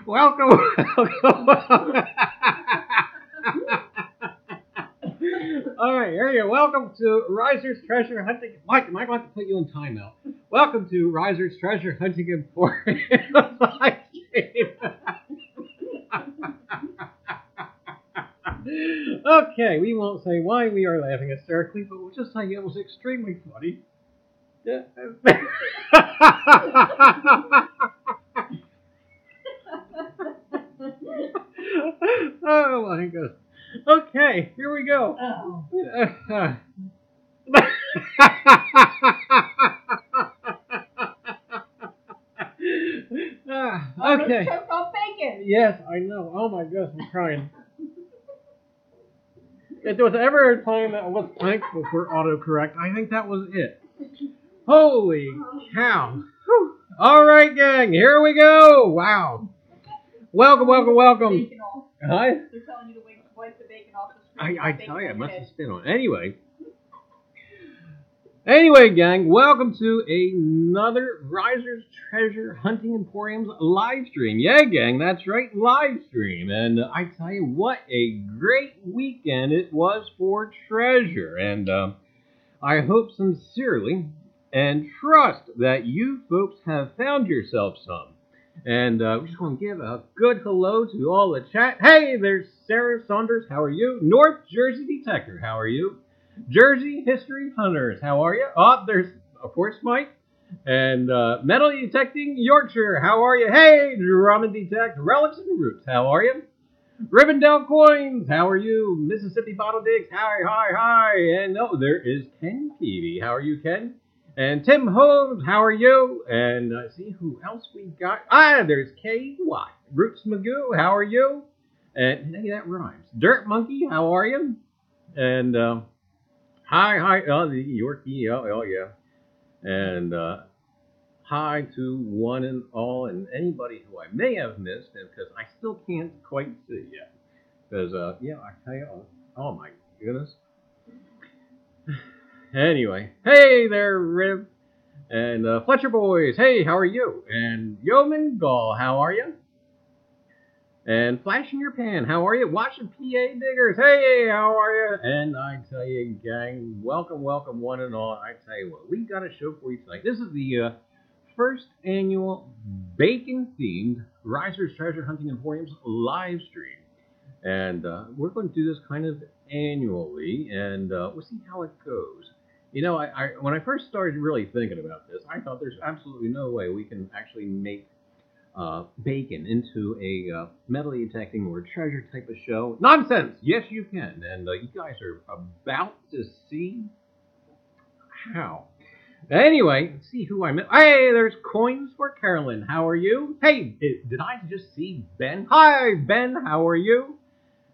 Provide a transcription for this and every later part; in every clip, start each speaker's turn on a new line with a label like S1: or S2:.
S1: Welcome. All right, here you go. Welcome to Reiser's Treasure Hunting. Mike, am I going to put you in timeout? Welcome to Reiser's Treasure Hunting Emporium live stream. Okay, we won't say why we are laughing hysterically, but we'll just say it was extremely funny. Yeah. Oh my goodness. Okay, here we go. Okay.
S2: Bacon.
S1: Yes, I know. Oh my goodness, I'm crying. If there was ever a time that I was thankful for autocorrect, I think that was it. Holy cow. Whew. All right, gang, here we go. Wow. Welcome.
S2: Huh?
S1: They're
S2: telling you to wipe the bacon off the screen.
S1: I tell you, I must have spit on it. Anyway, gang, welcome to another Reiser's Treasure Hunting Emporium's live stream. Yeah, gang, that's right, live stream. And I tell you what, a great weekend it was for treasure. And I hope sincerely and trust that you folks have found yourself some. And we're just going to give a good hello to all the chat. Hey, there's Sarah Saunders. How are you? North Jersey Detector. How are you? Jersey History Hunters. How are you? Oh, there's, of course, Mike. And Metal Detecting Yorkshire. How are you? Hey, Drum Detect. Relics and Roots. How are you? Rivendell Coins. How are you? Mississippi Bottle Digs. Hi. And oh, there is Ken Peavy. How are you, Ken? And Tim Holmes, how are you? And see who else we got. There's Kay Watt. Roots Magoo, how are you? And hey, that rhymes. Dirt Monkey, how are you? And hi. Oh, the Yorkie. Oh yeah. And hi to one and all, and anybody who I may have missed, because I still can't quite see yet. Because yeah, I tell you, oh my goodness. Anyway, hey there, Riv. And Fletcher Boys, hey, how are you? And Yeoman Gall, how are you? And Flash in Your Pan, how are you? Watching PA Diggers, hey, how are you? And I tell you, gang, welcome one and all. I tell you what, we got a show for you tonight. This is the first annual bacon-themed Reiser's Treasure Hunting Emporium's live stream. And we're going to do this kind of annually, and we'll see how it goes. You know, I when I first started really thinking about this, I thought there's absolutely no way we can actually make bacon into a metal detecting or treasure type of show. Nonsense! Yes, you can. And you guys are about to see how. Anyway, let's see who I met. Hey, there's Coins for Carolyn. How are you? Hey, did I just see Ben? Hi, Ben. How are you?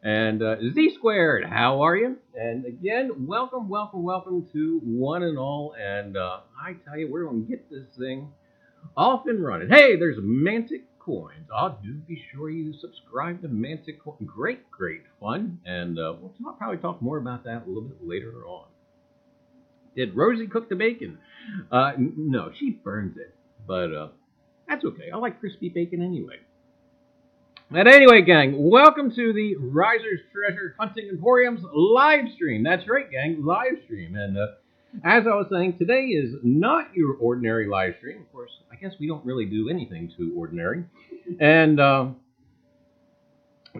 S1: And Z Squared, how are you? And again, welcome to one and all. And I tell you, we're going to get this thing off and running. Hey, there's Mantic Coins. Do be sure you subscribe to Mantic Coins. Great fun. And we'll probably talk more about that a little bit later on. Did Rosie cook the bacon? No, she burns it. But That's okay. I like crispy bacon anyway. But anyway, gang, welcome to the Reiser's Treasure Hunting Emporium's live stream. That's right, gang, live stream. And as I was saying, today is not your ordinary live stream. Of course, I guess we don't really do anything too ordinary. And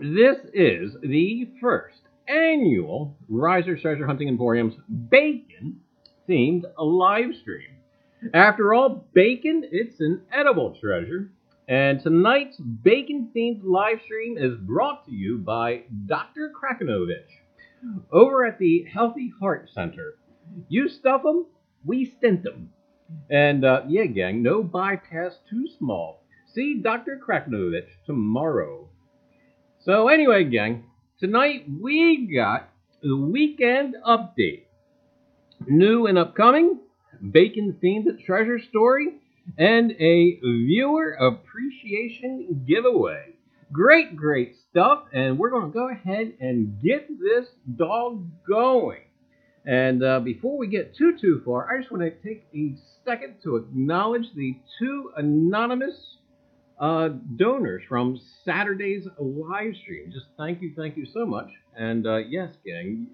S1: this is the first annual Reiser's Treasure Hunting Emporium's bacon-themed live stream. After all, bacon, it's an edible treasure. And tonight's bacon-themed live stream is brought to you by Dr. Krakenovich over at the Healthy Heart Center. You stuff 'em, we stint 'em. And yeah, gang, no bypass too small. See Dr. Krakenovich tomorrow. So anyway, gang, tonight we got the weekend update. New and upcoming, bacon-themed treasure story, and a viewer appreciation giveaway. Great stuff, and we're going to go ahead and get this dog going. And before we get too far, I just want to take a second to acknowledge the two anonymous donors from Saturday's live stream. Just thank you so much. And yes, gang,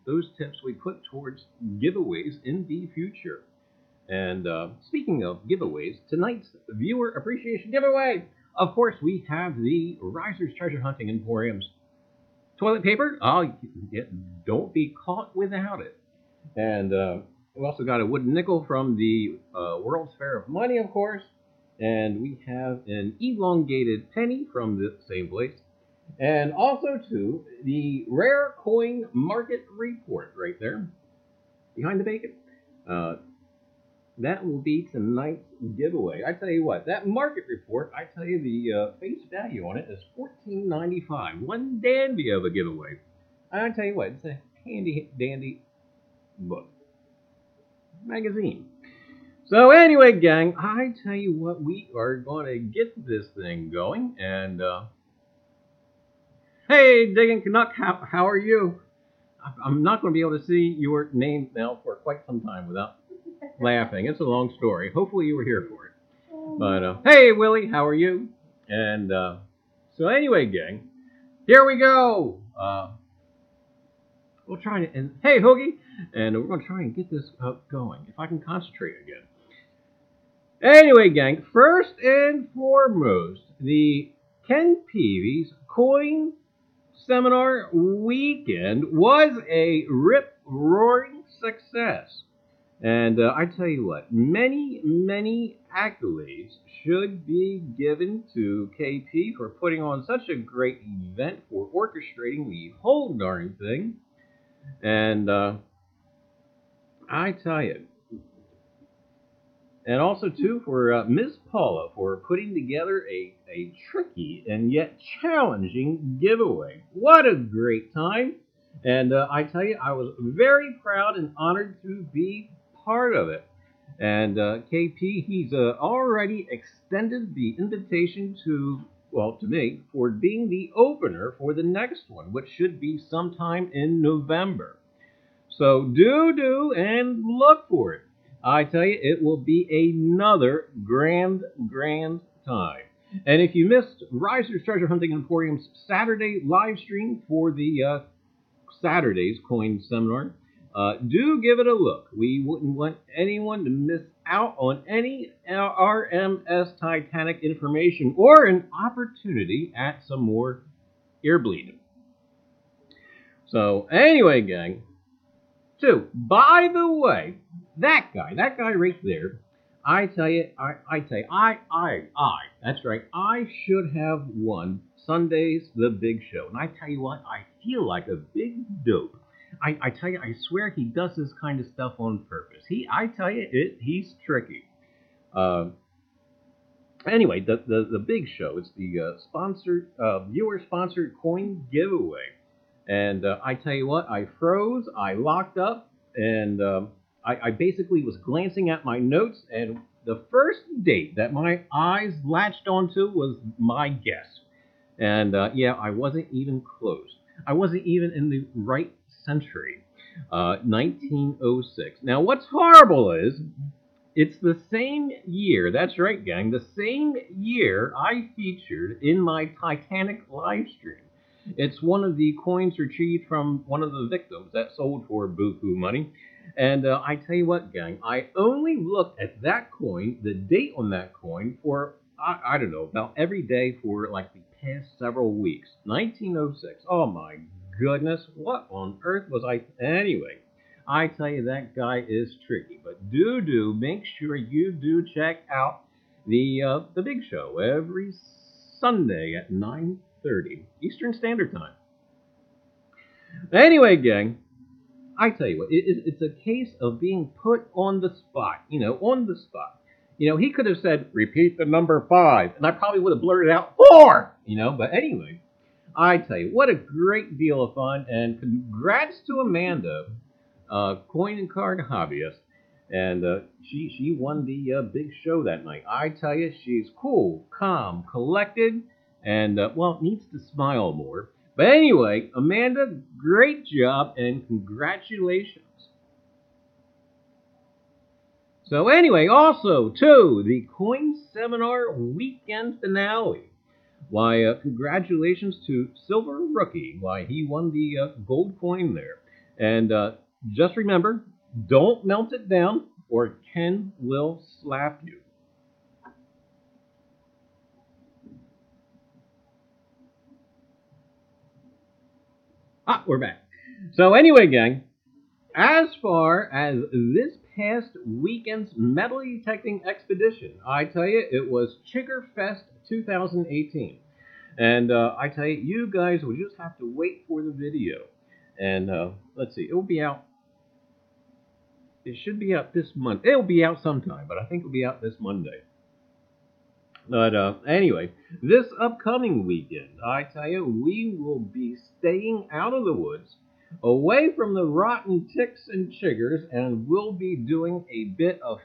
S1: those tips we put towards giveaways in the future. And speaking of giveaways, tonight's viewer appreciation giveaway, of course, we have the Reiser's Treasure Hunting Emporium's toilet paper. Oh, don't be caught without it. And we also got a wooden nickel from the World's Fair of Money, of course. And we have an elongated penny from the same place. And also, too, the Rare Coin Market Report right there, behind the bacon. That will be tonight's giveaway. I tell you what, that market report, I tell you the face value on it is $14.95. One dandy of a giveaway. I tell you what, it's a handy dandy book. Magazine. So anyway, gang, I tell you what, we are going to get this thing going. And, hey, Digging Canuck, how are you? I'm not going to be able to see your name now for quite some time without laughing. It's a long story. Hopefully you were here for it. But, hey, Willie, how are you? And, so anyway, gang, here we go. We'll try to, and hey, Hoogie, and we're going to try and get this going, if I can concentrate again. Anyway, gang, first and foremost, the Ken Peavy's Coin Seminar Weekend was a rip-roaring success. And I tell you what, many accolades should be given to KP for putting on such a great event, for orchestrating the whole darn thing. And I tell you, and also too for Miss Paula for putting together a tricky and yet challenging giveaway. What a great time! And I tell you, I was very proud and honored to be part of it. And KP, he's already extended the invitation to me, for being the opener for the next one, which should be sometime in November. So do and look for it. I tell you, it will be another grand time. And if you missed Reiser's Treasure Hunting Emporium's Saturday live stream for the Saturday's coin seminar, do give it a look. We wouldn't want anyone to miss out on any RMS Titanic information or an opportunity at some more ear bleeding. So anyway, gang, too, by the way, that guy right there, I tell you, that's right, I should have won Sunday's The Big Show. And I tell you what, I feel like a big dope. I tell you, I swear he does this kind of stuff on purpose. I tell you, he's tricky. Anyway, the Big Show, it's the viewer-sponsored coin giveaway. And I tell you what, I froze, I locked up, and I basically was glancing at my notes, and the first date that my eyes latched onto was my guess. And yeah, I wasn't even close. I wasn't even in the right century, 1906. Now, what's horrible is It's the same year, that's right, gang, the same year I featured in my Titanic live stream. It's one of the coins retrieved from one of the victims that sold for buku money. And I tell you what, gang, I only looked at that coin, the date on that coin, for, I don't know, about every day for like the past several weeks. 1906. Oh my goodness, what on earth was I. Anyway. I tell you, that guy is tricky. But do make sure you do check out the big show every Sunday at 9:30 Eastern Standard Time. Anyway, gang, I tell you what, it's a case of being put on the spot. You know, on the spot. You know, he could have said, repeat the number 5, and I probably would have blurted out 4. You know, but anyway, I tell you, what a great deal of fun, and congrats to Amanda. Coin and card hobbyist, and she won the big show that night. I tell you, she's cool, calm, collected, and well, needs to smile more. But anyway, Amanda, great job and congratulations. So anyway, also too, the Coin Seminar weekend finale. Why, congratulations to Silver Rookie. Why, he won the gold coin there, and just remember, don't melt it down or Ken will slap you. We're back. So anyway, gang, as far as this past weekend's metal detecting expedition, I tell you, it was Chiggerfest 2018. And I tell you, you guys will just have to wait for the video. And let's see, it will be out. It should be out this month. It'll be out sometime, but I think it'll be out this Monday. But anyway, this upcoming weekend, I tell you, we will be staying out of the woods, away from the rotten ticks and chiggers, and we'll be doing a bit of,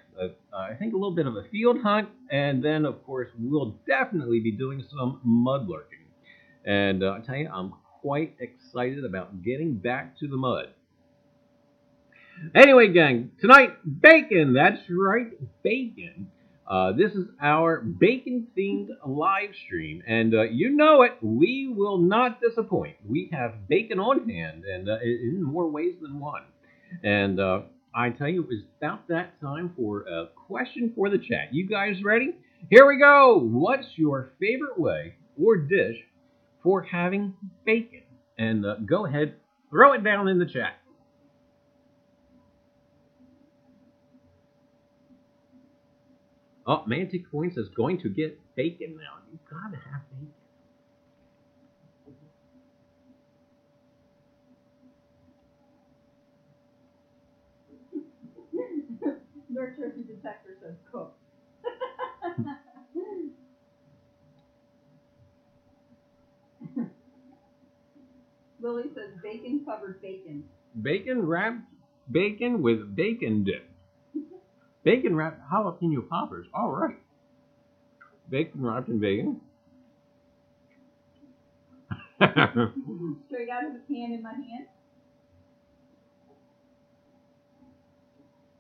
S1: I think, a little bit of a field hunt, and then, of course, we'll definitely be doing some mudlarking. And I tell you, I'm quite excited about getting back to the mud. Anyway, gang, tonight, bacon. That's right, bacon. This is our bacon-themed live stream, and you know it, we will not disappoint. We have bacon on hand, and in more ways than one. And I tell you, it's about that time for a question for the chat. You guys ready? Here we go. What's your favorite way or dish for having bacon? And go ahead, throw it down in the chat. Oh, Mantic Coin says going to get bacon now. You gotta have bacon.
S2: Nurture detector says cook. Lily says bacon covered bacon.
S1: Bacon wrapped bacon with bacon dip. Bacon wrapped jalapeno poppers. All right. Bacon wrapped in bacon.
S2: Straight out of the pan in my hand.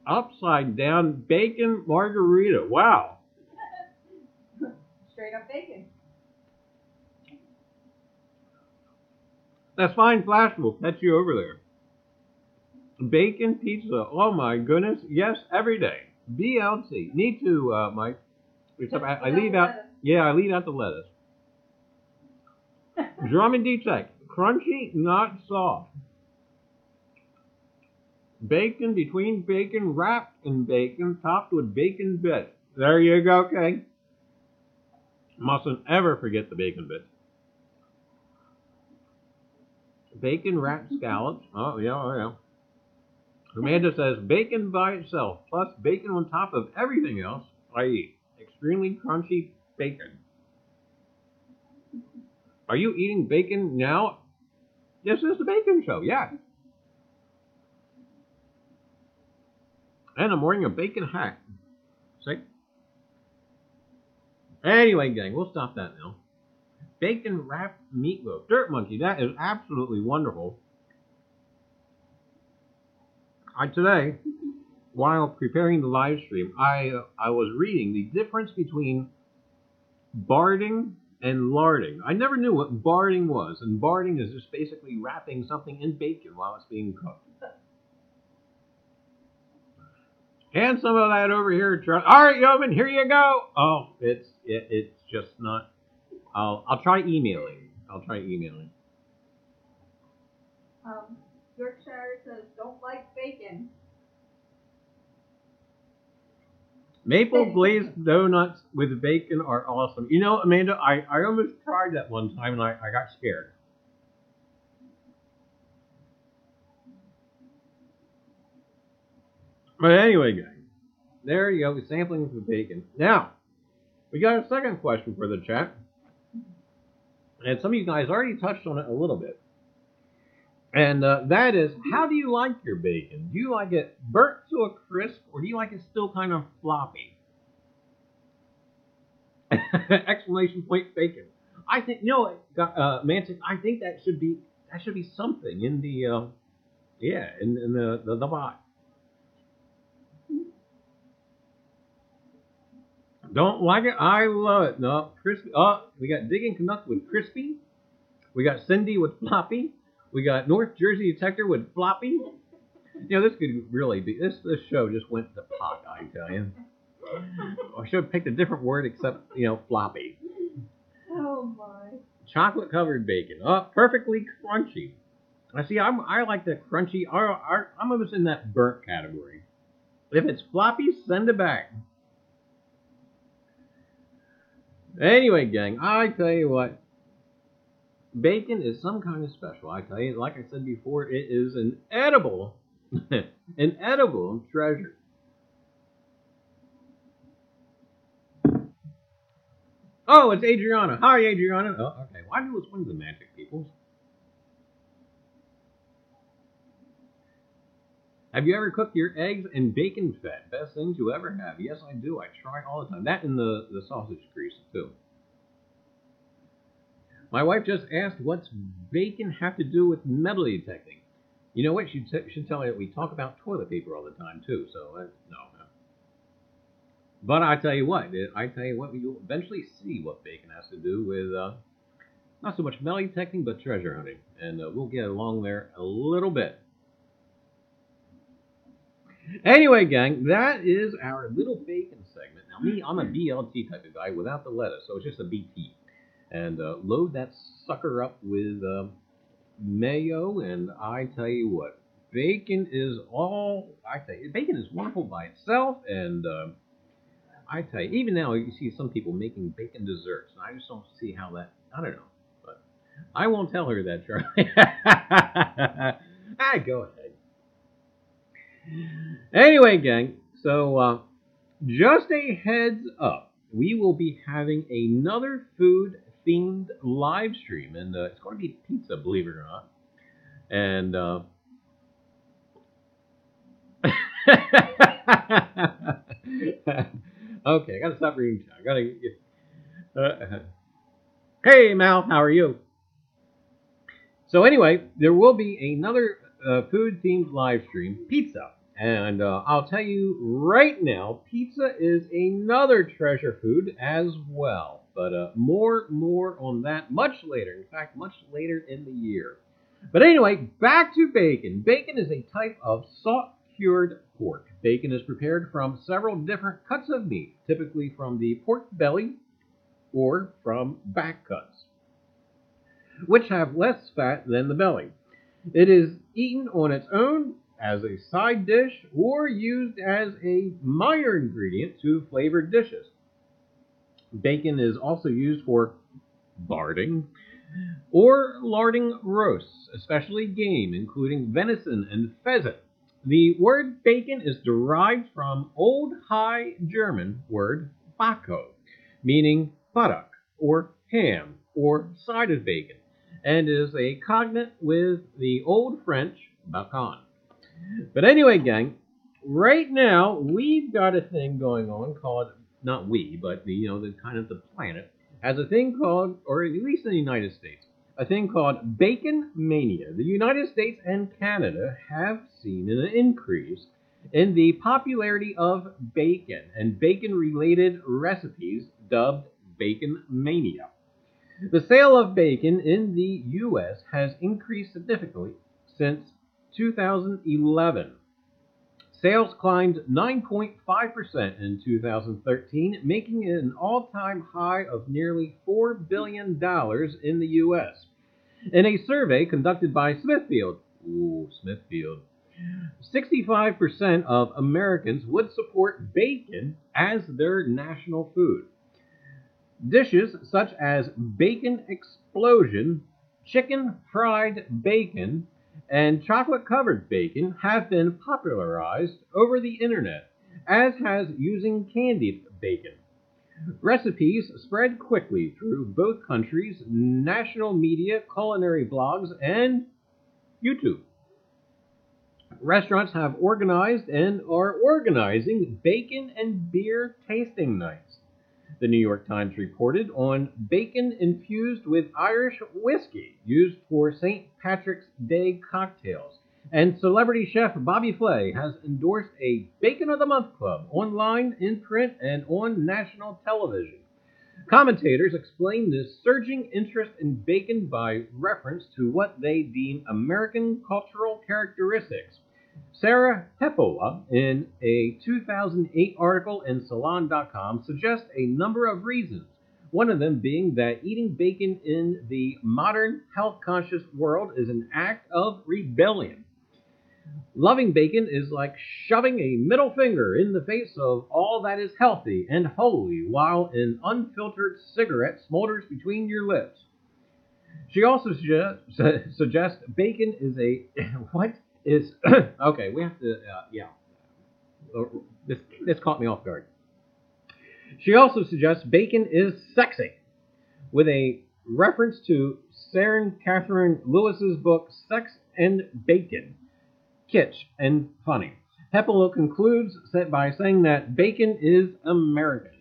S1: Upside down bacon margarita. Wow.
S2: Straight up bacon.
S1: That's fine, Flash. We'll catch you over there. Bacon pizza. Oh my goodness. Yes, every day. BLT. Need to, Mike. Except I leave out. Yeah, I leave out the lettuce. Drummond detect. Crunchy, not soft. Bacon between bacon, wrapped in bacon, topped with bacon bits. There you go, okay? Mustn't ever forget the bacon bits. Bacon wrapped scallops. Oh, yeah. Amanda says, bacon by itself, plus bacon on top of everything else I eat. Extremely crunchy bacon. Are you eating bacon now? This is the bacon show, yeah. And I'm wearing a bacon hat. See? Anyway, gang, we'll stop that now. Bacon wrapped meatloaf. Dirt Monkey, that is absolutely wonderful. Today, while preparing the live stream, I was reading the difference between barding and larding. I never knew what barding was, and barding is just basically wrapping something in bacon while it's being cooked. And some of that over here. All right, Yeoman, here you go. Oh, it's just not. I'll try emailing.
S2: Yorkshire says don't like bacon.
S1: Maple glazed donuts with bacon are awesome. You know, Amanda, I almost tried that one time and I got scared. But anyway, guys, there you go, sampling of bacon. Now, we got a second question for the chat. And some of you guys already touched on it a little bit. And that is, how do you like your bacon? Do you like it burnt to a crisp, or do you like it still kind of floppy? Exclamation point bacon. I think, you know, Mantic, I think that should be something in the in the bot. Don't like it? I love it. No, crispy. Oh, we got Digging Canuck with crispy. We got Cindy with floppy. We got North Jersey Detector with floppy. You know, this could really be, this show just went to pot, I tell you. I should have picked a different word except, you know, floppy.
S2: Oh my.
S1: Chocolate covered bacon. Oh, perfectly crunchy. I see, I like the crunchy. I'm almost in that burnt category. If it's floppy, send it back. Anyway, gang, I tell you what. Bacon is some kind of special, I tell you. Like I said before, it is an edible treasure. Oh, it's Adriana. Hi, Adriana. Oh, okay. Why do those wings the magic, people? Have you ever cooked your eggs in bacon fat? Best things you ever have. Yes, I do. I try all the time. That and the sausage grease, too. My wife just asked, what's bacon have to do with metal detecting? You know what? She should tell me that we talk about toilet paper all the time, too. So, no. But I tell you what, you'll eventually see what bacon has to do with, not so much metal detecting, but treasure hunting. And we'll get along there a little bit. Anyway, gang, that is our little bacon segment. Now, me, I'm a BLT type of guy without the lettuce, so it's just a BT. And load that sucker up with mayo, and I tell you what, bacon is wonderful by itself, and I tell you, even now you see some people making bacon desserts, and I just don't see how that, I don't know, but I won't tell her that, Charlie. Go ahead. Anyway, gang, so just a heads up, we will be having another food-themed live stream, and it's going to be pizza, believe it or not. And okay, I gotta stop reading. I gotta get. Hey, Mal, how are you? So anyway, there will be another food-themed live stream, pizza. And I'll tell you right now, pizza is another treasure food as well. But more on that much later. In fact, much later in the year. But anyway, back to bacon. Bacon is a type of salt-cured pork. Bacon is prepared from several different cuts of meat, typically from the pork belly or from back cuts, which have less fat than the belly. It is eaten on its own, as a side dish, or used as a minor ingredient to flavored dishes. Bacon is also used for barding or larding roasts, especially game, including venison and pheasant. The word bacon is derived from Old High German word bacco, meaning buttock or ham or side of bacon, and is a cognate with the Old French bacon. But anyway, gang, right now we've got a thing going on called, not we, but the kind of the planet has a thing called, or at least in the United States, a thing called Bacon Mania. The United States and Canada have seen an increase in the popularity of bacon and bacon-related recipes dubbed Bacon Mania. The sale of bacon in the U.S. has increased significantly since 2011. Sales climbed 9.5% in 2013, making it an all-time high of nearly $4 billion in the U.S. In a survey conducted by Smithfield, 65% of Americans would support bacon as their national food. Dishes such as bacon explosion, chicken fried bacon, and chocolate-covered bacon have been popularized over the internet, as has using candied bacon. Recipes spread quickly through both countries' national media, culinary blogs, and YouTube. Restaurants have organized and are organizing bacon and beer tasting nights. The New York Times reported on bacon infused with Irish whiskey used for St. Patrick's Day cocktails. And celebrity chef Bobby Flay has endorsed a Bacon of the Month Club online, in print, and on national television. Commentators explain this surging interest in bacon by reference to what they deem American cultural characteristics. Sarah Hepola, in a 2008 article in Salon.com, suggests a number of reasons, one of them being that eating bacon in the modern health-conscious world is an act of rebellion. Loving bacon is like shoving a middle finger in the face of all that is healthy and holy while an unfiltered cigarette smolders between your lips. She also suggests bacon is a... what is... okay, we have to... This caught me off guard. She also suggests bacon is sexy, with a reference to Sarah Catherine Lewis's book Sex and Bacon, Kitsch and Funny. Hepola concludes by saying that bacon is American.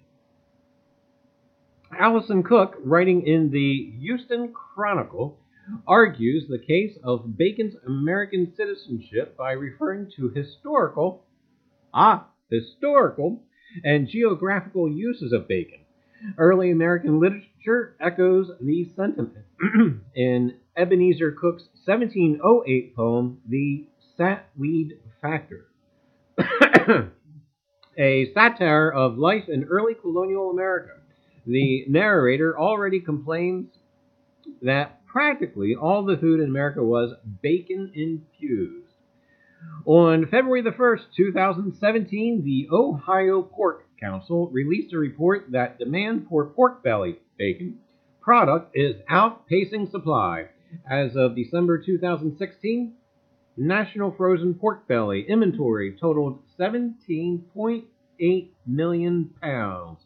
S1: Allison Cook, writing in the Houston Chronicle, argues the case of bacon's American citizenship by referring to historical and geographical uses of bacon. Early American literature echoes the sentiment in Ebenezer Cook's 1708 poem, The Satweed Factor, a satire of life in early colonial America. The narrator already complains that practically all the food in America was bacon infused. On February the 1st, 2017, the Ohio Pork Council released a report that demand for pork belly bacon product is outpacing supply. As of December 2016, national frozen pork belly inventory totaled 17.8 million pounds.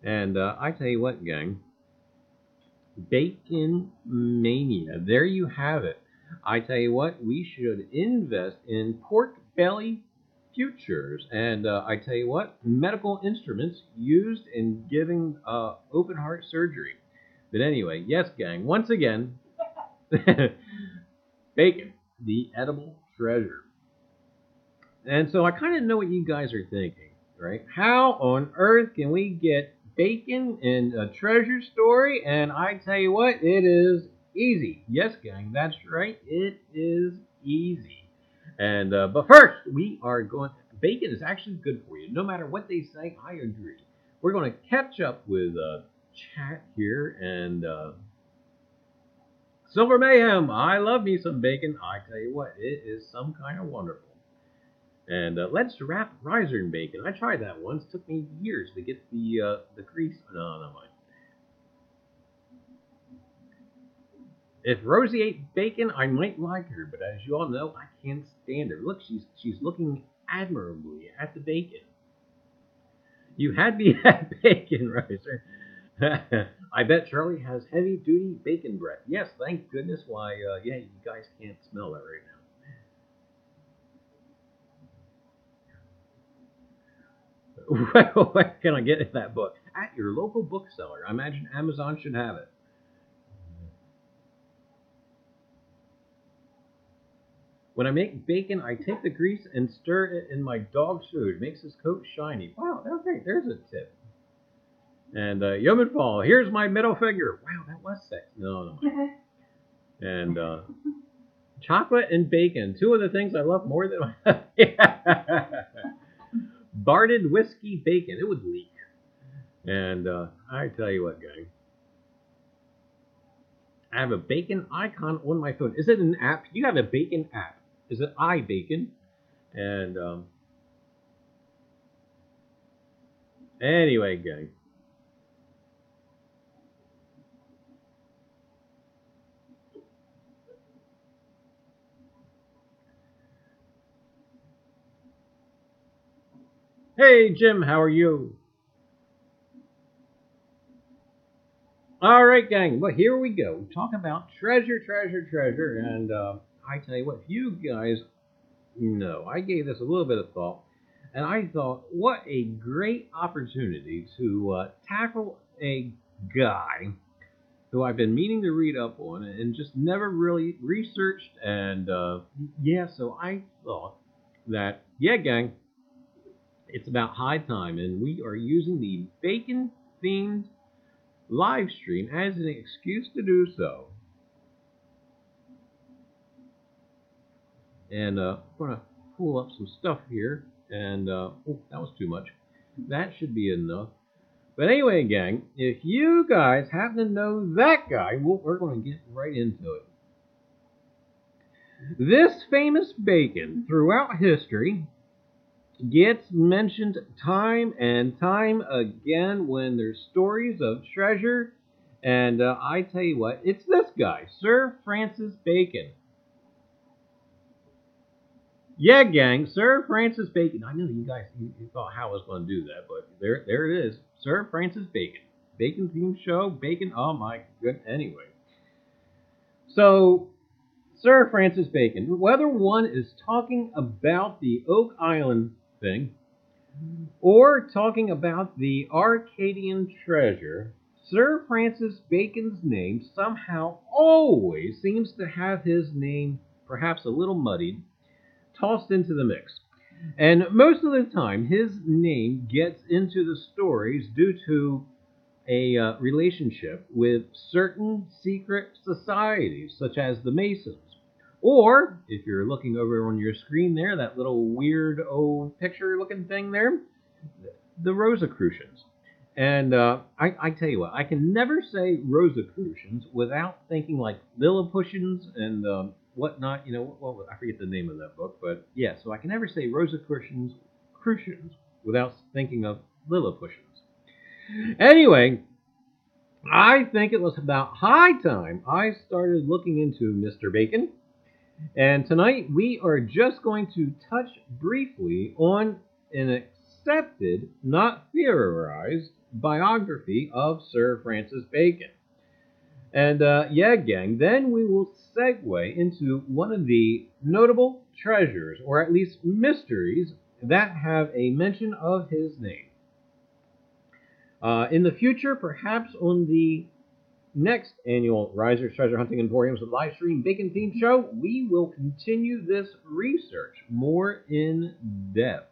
S1: And I tell you what, gang, bacon mania. There you have it. I tell you what, we should invest in pork belly futures. And I tell you what, medical instruments used in giving open heart surgery. But anyway, yes, gang, once again, bacon, the edible treasure. And so I kind of know what you guys are thinking, right? How on earth can we get bacon in a treasure story? And I tell you what, it is easy. Yes, gang, that's right. It is easy. And but first, we are going... Bacon is actually good for you. No matter what they say, I agree. We're going to catch up with chat here. And Silver Mayhem, I love me some bacon. I tell you what, it is some kind of wonderful. And let's wrap Reiser in bacon. I tried that once. It took me years to get the grease. No, never mind. If Rosie ate bacon, I might like her, but as you all know, I can't stand her. Look, she's looking admirably at the bacon. You had me at bacon, Reiser. I bet Charlie has heavy-duty bacon breath. Yes, thank goodness. Why, yeah, you guys can't smell that right now. Where can I get that book? At your local bookseller. I imagine Amazon should have it. When I make bacon, I take the grease and stir it in my dog's food. It makes his coat shiny. Wow, okay, there's a tip. And Yeoman Fall, here's my middle finger. Wow, that was sexy. No. And chocolate and bacon, two of the things I love more than Barded whiskey bacon. It would leak. And I tell you what, gang. I have a bacon icon on my phone. Is it an app? You have a bacon app. Is it iBacon? And anyway, gang. Hey, Jim, how are you? All right, gang. Well, here we go. Talk about treasure. And I tell you what, if you guys know, I gave this a little bit of thought, and I thought, what a great opportunity to tackle a guy who I've been meaning to read up on and just never really researched. And so I thought that, yeah, gang, it's about high time, and we are using the bacon-themed live stream as an excuse to do so. And I'm going to pull up some stuff here, and oh, that was too much. That should be enough. But anyway, gang, if you guys happen to know that guy, we're going to get right into it. This famous bacon throughout history gets mentioned time and time again when there's stories of treasure. And I tell you what, it's this guy, Sir Francis Bacon. Yeah, gang, Sir Francis Bacon. I know you guys you thought how I was going to do that, but there it is. Sir Francis Bacon. Bacon themed show, bacon, oh my goodness. Anyway. So, Sir Francis Bacon, whether one is talking about the Oak Island thing or talking about the Arcadian treasure, Sir Francis Bacon's name somehow always seems to have his name perhaps a little muddied, tossed into the mix. And most of the time, his name gets into the stories due to a relationship with certain secret societies, such as the Masons. Or, if you're looking over on your screen there, that little weird old picture-looking thing there, the Rosicrucians. And I tell you what, I can never say Rosicrucians without thinking like Lilliputians and whatnot. You know, well, I forget the name of that book, but yeah, so I can never say Rosicrucians without thinking of Lilliputians. Anyway, I think it was about high time I started looking into Mr. Bacon. And tonight we are just going to touch briefly on an accepted, not theorized, biography of Sir Francis Bacon. And yeah, gang, then we will segue into one of the notable treasures, or at least mysteries, that have a mention of his name. In the future, perhaps on the next annual Reiser Treasure Hunting Emporium's live stream bacon themed show, we will continue this research more in depth.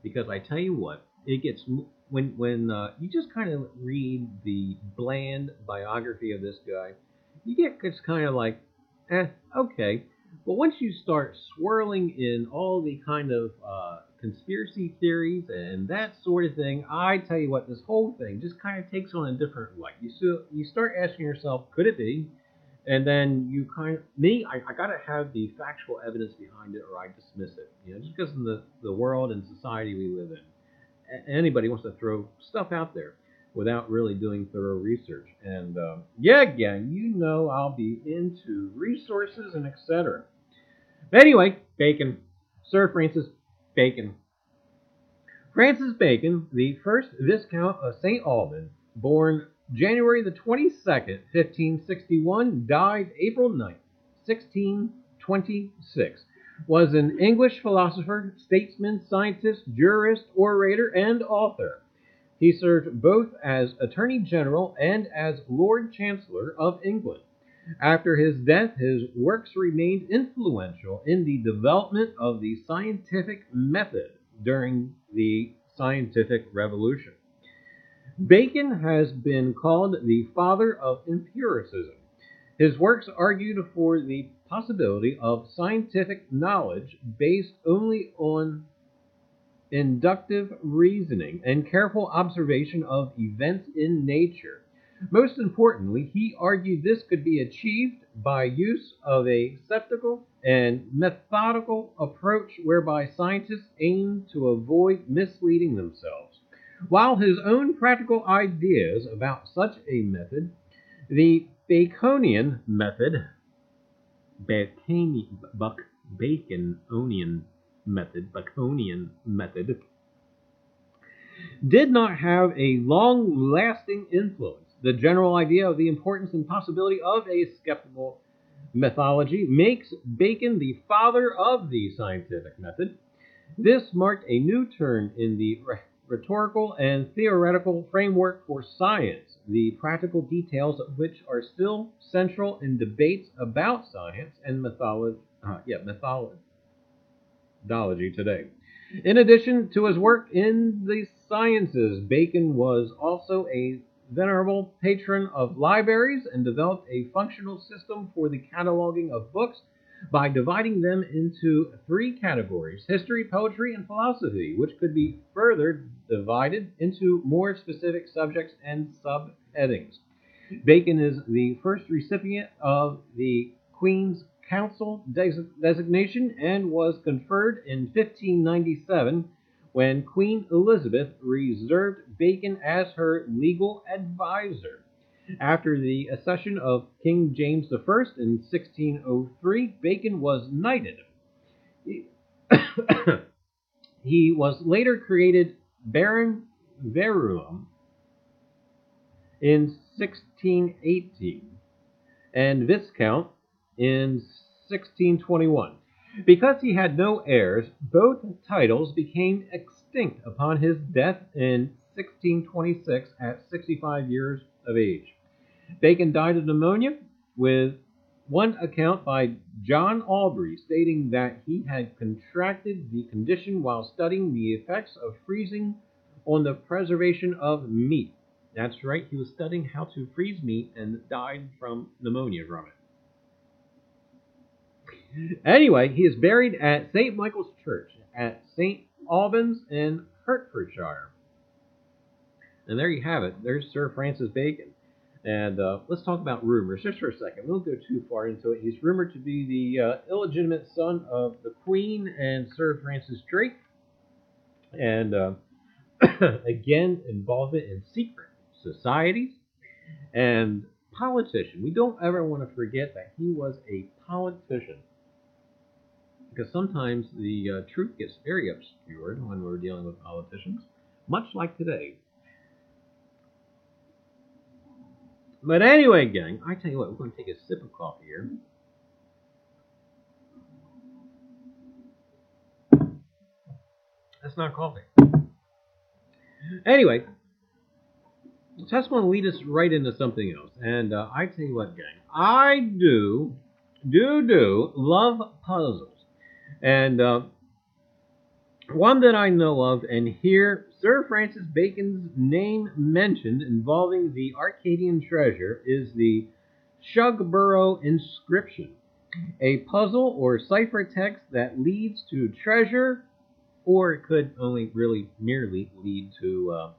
S1: Because I tell you what, it gets when you just kind of read the bland biography of this guy, you get just kind of like, okay. But once you start swirling in all the kind of conspiracy theories and that sort of thing, I tell you what, this whole thing just kind of takes on a different light. You start asking yourself, could it be? And then you kind of, I gotta have the factual evidence behind it, or I dismiss it. You know, just because in the world and society we live in, anybody wants to throw stuff out there without really doing thorough research. And yeah, gang, you know I'll be into resources and etc. Anyway, Bacon, Sir Francis Bacon. Francis Bacon, the first Viscount of St. Alban, born January the 22nd, 1561, died April 9th, 1626, was an English philosopher, statesman, scientist, jurist, orator, and author. He served both as Attorney General and as Lord Chancellor of England. After his death, his works remained influential in the development of the scientific method during the scientific revolution. Bacon has been called the father of empiricism. His works argued for the possibility of scientific knowledge based only on inductive reasoning and careful observation of events in nature. Most importantly, he argued this could be achieved by use of a skeptical and methodical approach whereby scientists aim to avoid misleading themselves. While his own practical ideas about such a method, the Baconian method, Baconian method, did not have a long-lasting influence. The general idea of the importance and possibility of a skeptical methodology makes Bacon the father of the scientific method. This marked a new turn in the rhetorical and theoretical framework for science, the practical details of which are still central in debates about science and methodology today. In addition to his work in the sciences, Bacon was also a venerable patron of libraries and developed a functional system for the cataloging of books by dividing them into three categories: history, poetry, and philosophy, which could be further divided into more specific subjects and subheadings. Bacon is the first recipient of the Queen's Counsel designation and was conferred in 1597 when Queen Elizabeth reserved Bacon as her legal advisor. After the accession of King James I in 1603, Bacon was knighted. He was later created Baron Verulam in 1618 and Viscount in 1621. Because he had no heirs, both titles became extinct upon his death in 1626 at 65 years of age. Bacon died of pneumonia, with one account by John Aubrey stating that he had contracted the condition while studying the effects of freezing on the preservation of meat. That's right, he was studying how to freeze meat and died from pneumonia from it. Anyway, he is buried at St. Michael's Church at St. Albans in Hertfordshire. And there you have it. There's Sir Francis Bacon. And let's talk about rumors just for a second. We won't go too far into it. He's rumored to be the illegitimate son of the Queen and Sir Francis Drake. And again, involvement in secret societies and politician. We don't ever want to forget that he was a politician, because sometimes the truth gets very obscured when we're dealing with politicians, much like today. But anyway, gang, I tell you what, we're going to take a sip of coffee here. That's not coffee. Anyway, that's going to lead us right into something else. And I tell you what, gang, I do love puzzles. And one that I know of and hear Sir Francis Bacon's name mentioned involving the Arcadian treasure is the Shugborough inscription, a puzzle or ciphertext that leads to treasure, or it could only really merely lead to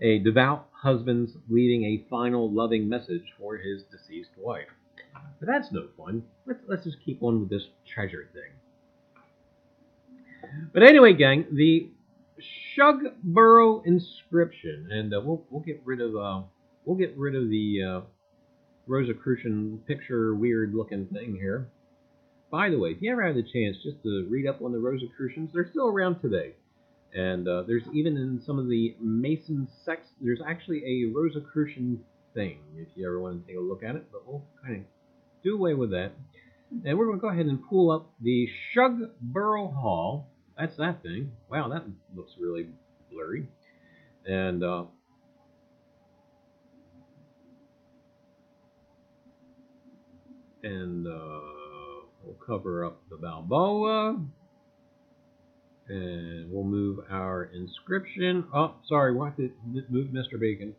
S1: a devout husband's leaving a final loving message for his deceased wife. But that's no fun. Let's just keep on with this treasure thing. But anyway, gang, the Shugborough inscription, and we'll get rid of the Rosicrucian picture weird looking thing here. By the way, if you ever had the chance just to read up on the Rosicrucians, they're still around today. And there's even in some of the Mason sects, there's actually a Rosicrucian thing, if you ever want to take a look at it. But we'll kind of do away with that. And we're going to go ahead and pull up the Shugborough Hall. That's that thing. Wow, that looks really blurry. And And we'll cover up the Balboa. And we'll move our inscription. Oh, sorry, we'll have to move Mr. Bacon.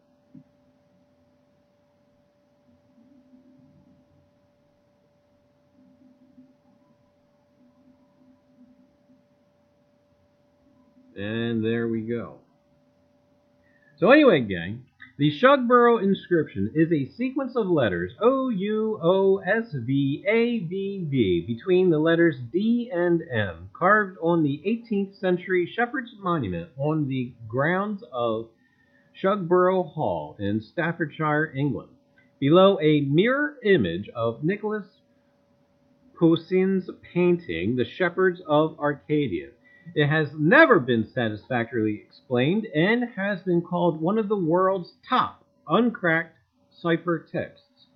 S1: And there we go. So anyway, gang, the Shugborough inscription is a sequence of letters O-U-O-S-V-A-V-V between the letters D and M, carved on the 18th century shepherd's monument on the grounds of Shugborough Hall in Staffordshire, England. Below a mirror image of Nicholas Poussin's painting, The Shepherds of Arcadia. It has never been satisfactorily explained and has been called one of the world's top uncracked cipher texts.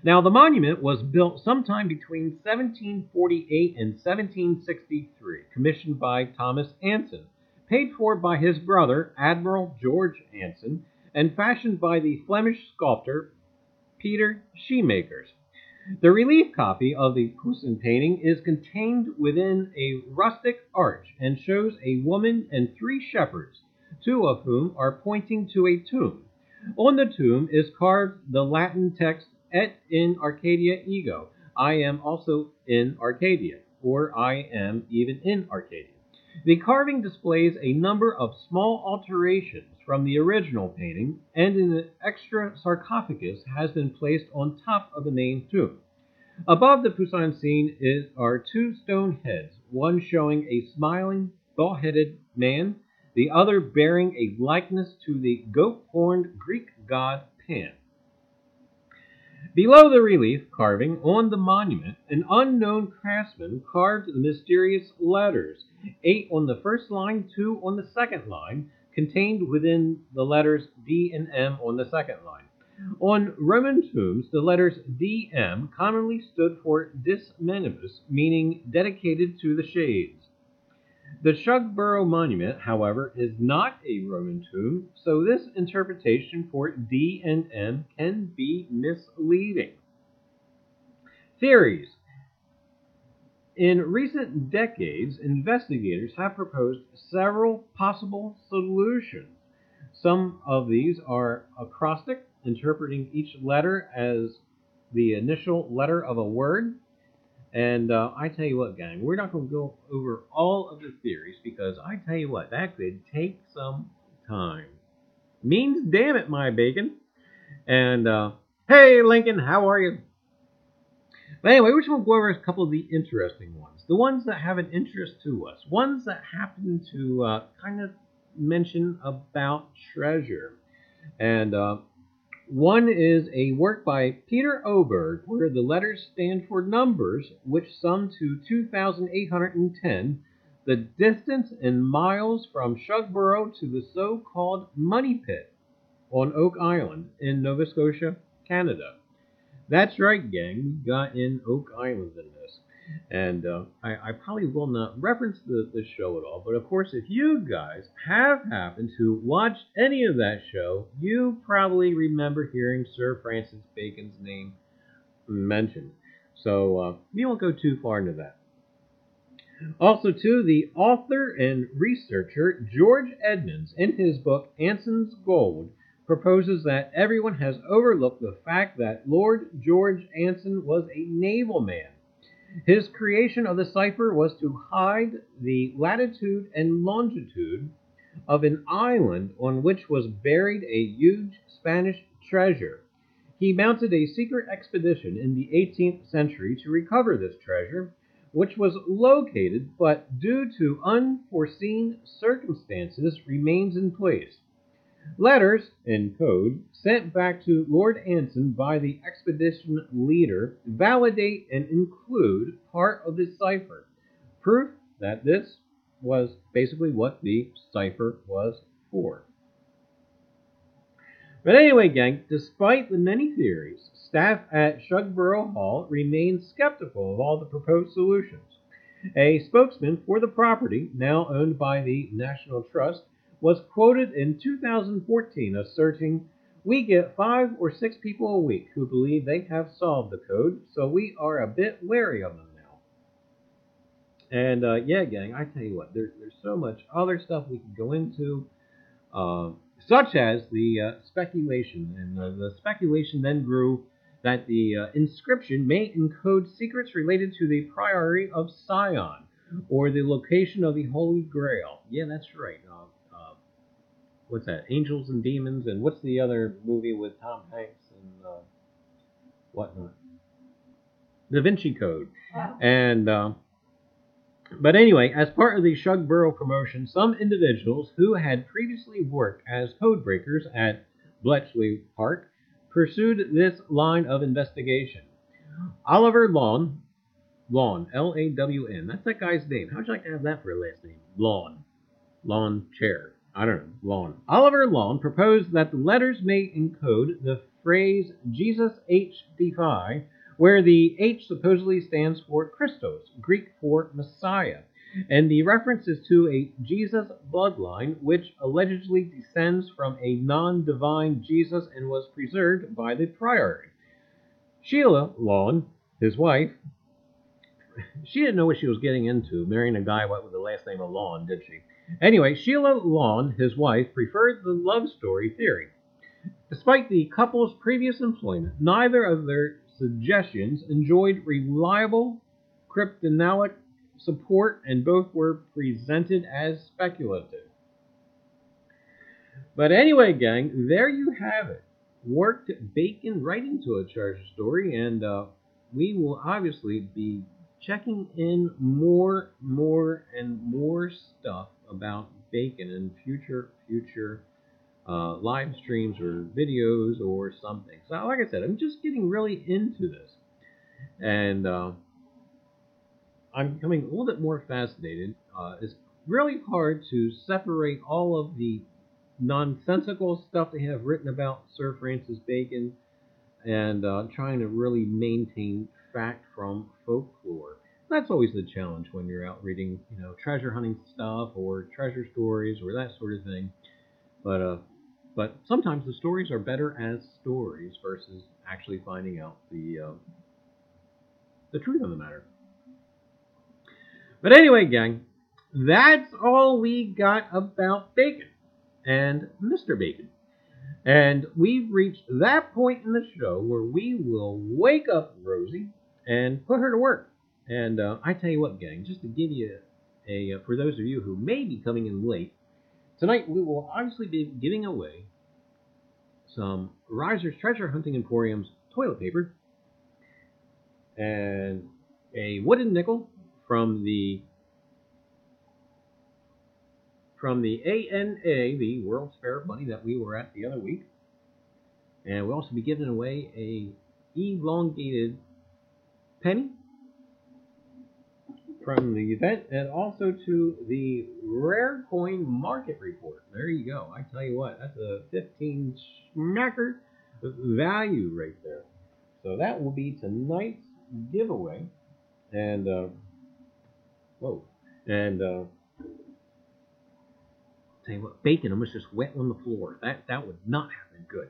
S1: Now, the monument was built sometime between 1748 and 1763, commissioned by Thomas Anson, paid for by his brother, Admiral George Anson, and fashioned by the Flemish sculptor Peter Scheemakers. The relief copy of the Poussin painting is contained within a rustic arch and shows a woman and 3 shepherds, 2 of whom are pointing to a tomb. On the tomb is carved the Latin text Et in Arcadia ego, I am also in Arcadia, or I am even in Arcadia. The carving displays a number of small alterations from the original painting, and an extra sarcophagus has been placed on top of the main tomb. Above the Poussin scene are 2 stone heads, one showing a smiling, bald-headed man, the other bearing a likeness to the goat-horned Greek god Pan. Below the relief carving on the monument, an unknown craftsman carved the mysterious letters, 8 on the first line, 2 on the second line, contained within the letters D and M on the second line. On Roman tombs, the letters DM commonly stood for Dis Minimus, meaning dedicated to the shades. The Shugborough monument, however, is not a Roman tomb, so this interpretation for D and M can be misleading. Theories. In recent decades, investigators have proposed several possible solutions. Some of these are acrostic, interpreting each letter as the initial letter of a word. And I tell you what, gang, we're not going to go over all of the theories because I tell you what, that could take some time. Means damn it, my bacon. And hey, Lincoln, how are you? But anyway, we're just going to go over a couple of the interesting ones. The ones that have an interest to us. Ones that happen to kind of mention about treasure. And one is a work by Peter Oberg, where the letters stand for numbers, which sum to 2,810, the distance in miles from Shugborough to the so-called Money Pit on Oak Island in Nova Scotia, Canada. That's right, gang, we got in Oak Island in this. And I probably will not reference the show at all, but of course, if you guys have happened to watch any of that show, you probably remember hearing Sir Francis Bacon's name mentioned. So we won't go too far into that. Also, too, the author and researcher George Edmonds, in his book Anson's Gold, proposes that everyone has overlooked the fact that Lord George Anson was a naval man. His creation of the cipher was to hide the latitude and longitude of an island on which was buried a huge Spanish treasure. He mounted a secret expedition in the 18th century to recover this treasure, which was located but due to unforeseen circumstances remains in place. Letters, in code, sent back to Lord Anson by the expedition leader validate and include part of the cipher, proof that this was basically what the cipher was for. But anyway, gang, despite the many theories, staff at Shugborough Hall remained skeptical of all the proposed solutions. A spokesman for the property, now owned by the National Trust, was quoted in 2014 asserting, We get 5 or 6 people a week who believe they have solved the code, so we are a bit wary of them now. And yeah, gang, I tell you what, there's so much other stuff we can go into, such as the speculation. And the speculation then grew that the inscription may encode secrets related to the priory of Sion, or the location of the Holy Grail. Yeah, that's right. What's that? Angels and Demons, and what's the other movie with Tom Hanks and whatnot? Da Vinci Code. And but anyway, as part of the Shugborough promotion, some individuals who had previously worked as code breakers at Bletchley Park pursued this line of investigation. Oliver Lawn, Lawn, that's that guy's name. How'd you like to have that for a last name? Lawn chair. I don't know, Lawn. Oliver Lawn proposed that the letters may encode the phrase Jesus H. Defy, where the H supposedly stands for Christos, Greek for Messiah, and the reference is to a Jesus bloodline which allegedly descends from a non-divine Jesus and was preserved by the priory. Sheila Lawn, his wife, she didn't know what she was getting into, marrying a guy with the last name of Lawn, did she? Anyway, Sheila Lawn, his wife, preferred the love story theory. Despite the couple's previous employment, neither of their suggestions enjoyed reliable cryptanalytic support, and both were presented as speculative. But anyway, gang, there you have it. Worked bacon right into a treasure story, and we will obviously be checking in more and more stuff about bacon in future live streams or videos or something. So like I said, I'm just getting really into this, and I'm becoming a little bit more fascinated. It's really hard to separate all of the nonsensical stuff they have written about Sir Francis Bacon and trying to really maintain fact from folklore. That's always the challenge when you're out reading, treasure hunting stuff or treasure stories or that sort of thing. But sometimes the stories are better as stories versus actually finding out the truth of the matter. But anyway, gang, that's all we got about bacon and Mr. Bacon. And we've reached that point in the show where we will wake up Rosie and put her to work. And I tell you what, gang, just to give you for those of you who may be coming in late, tonight we will obviously be giving away some Reiser's Treasure Hunting Emporium's toilet paper and a wooden nickel from the ANA, the World's Fair Bunny that we were at the other week. And we'll also be giving away a elongated penny from the event, and also to the Rare Coin Market Report. There you go. I tell you what, that's a 15 smacker value right there. So that will be tonight's giveaway. And tell you what, bacon almost just wet on the floor. That would not have been good.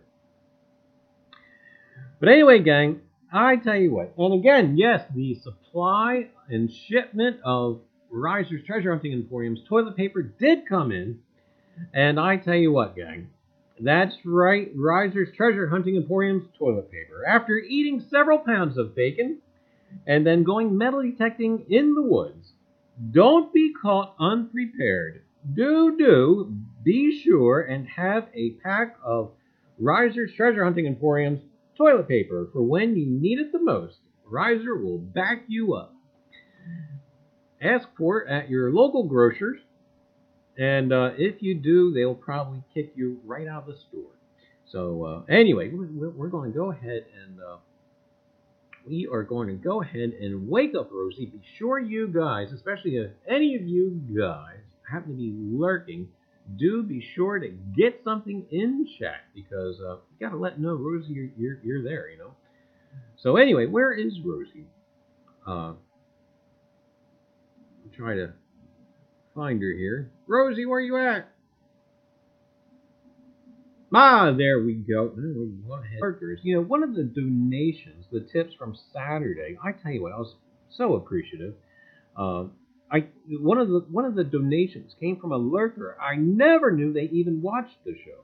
S1: But anyway, gang, I tell you what, and again, yes, the supply and shipment of Reiser's Treasure Hunting Emporium's toilet paper did come in, and I tell you what, gang, that's right, Reiser's Treasure Hunting Emporium's toilet paper. After eating several pounds of bacon and then going metal detecting in the woods, don't be caught unprepared. Do be sure and have a pack of Reiser's Treasure Hunting Emporium's toilet paper for when you need it the most. Reiser will back you up. Ask for it at your local grocers, and if you do, they'll probably kick you right out of the store. So anyway, we're going to go ahead and we are going to go ahead and wake up Rosie. Be sure you guys, especially if any of you guys happen to be lurking, do be sure to get something in chat, because you got to let know Rosie you're there, So anyway, where is Rosie? I'm trying to find her here. Rosie, where you at? Ah, there we go. Burgers. You know, one of the donations, the tips from Saturday, I tell you what, I was so appreciative. One of the donations came from a lurker. I never knew they even watched the show.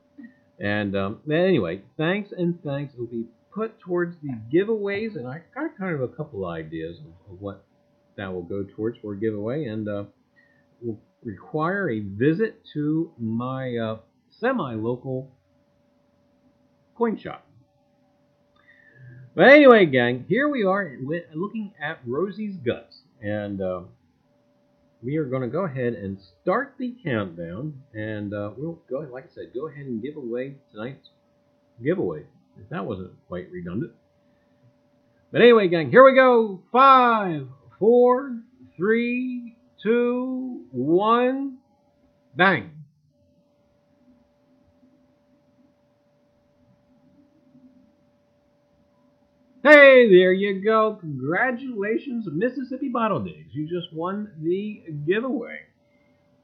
S1: And anyway, thanks and thanks. It will be put towards the giveaways, and I got kind of a couple ideas of what that will go towards for a giveaway, and will require a visit to my semi-local coin shop. But anyway, gang, here we are looking at Rosie's guts, and we are going to go ahead and start the countdown, and we'll go ahead, like I said, go ahead and give away tonight's giveaway, if that wasn't quite redundant. But anyway, gang, here we go. 5, 4, 3, 2, 1, bang. Hey, there you go. Congratulations, Mississippi Bottle Digs. You just won the giveaway.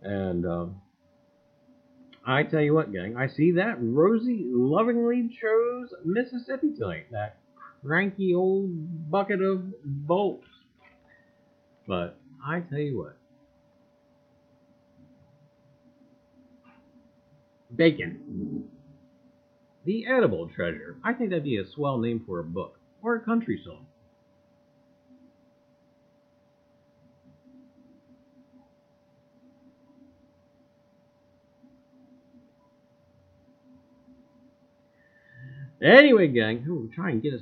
S1: And I tell you what, gang, I see that Rosie lovingly chose Mississippi tonight. That cranky old bucket of bolts. But I tell you what. Bacon. The edible treasure. I think that'd be a swell name for a book. Or a country song. Anyway, gang, we'll try and get us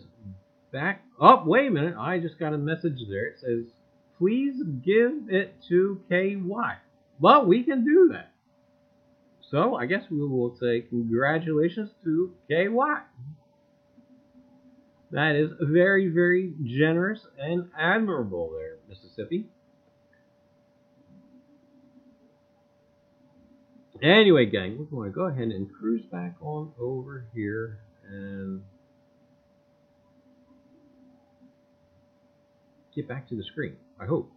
S1: back. Oh, wait a minute. I just got a message there. It says, please give it to KY. Well, we can do that. So, I guess we will say congratulations to KY. That is very, very generous and admirable there, Mississippi. Anyway, gang, we're going to go ahead and cruise back on over here and get back to the screen, I hope.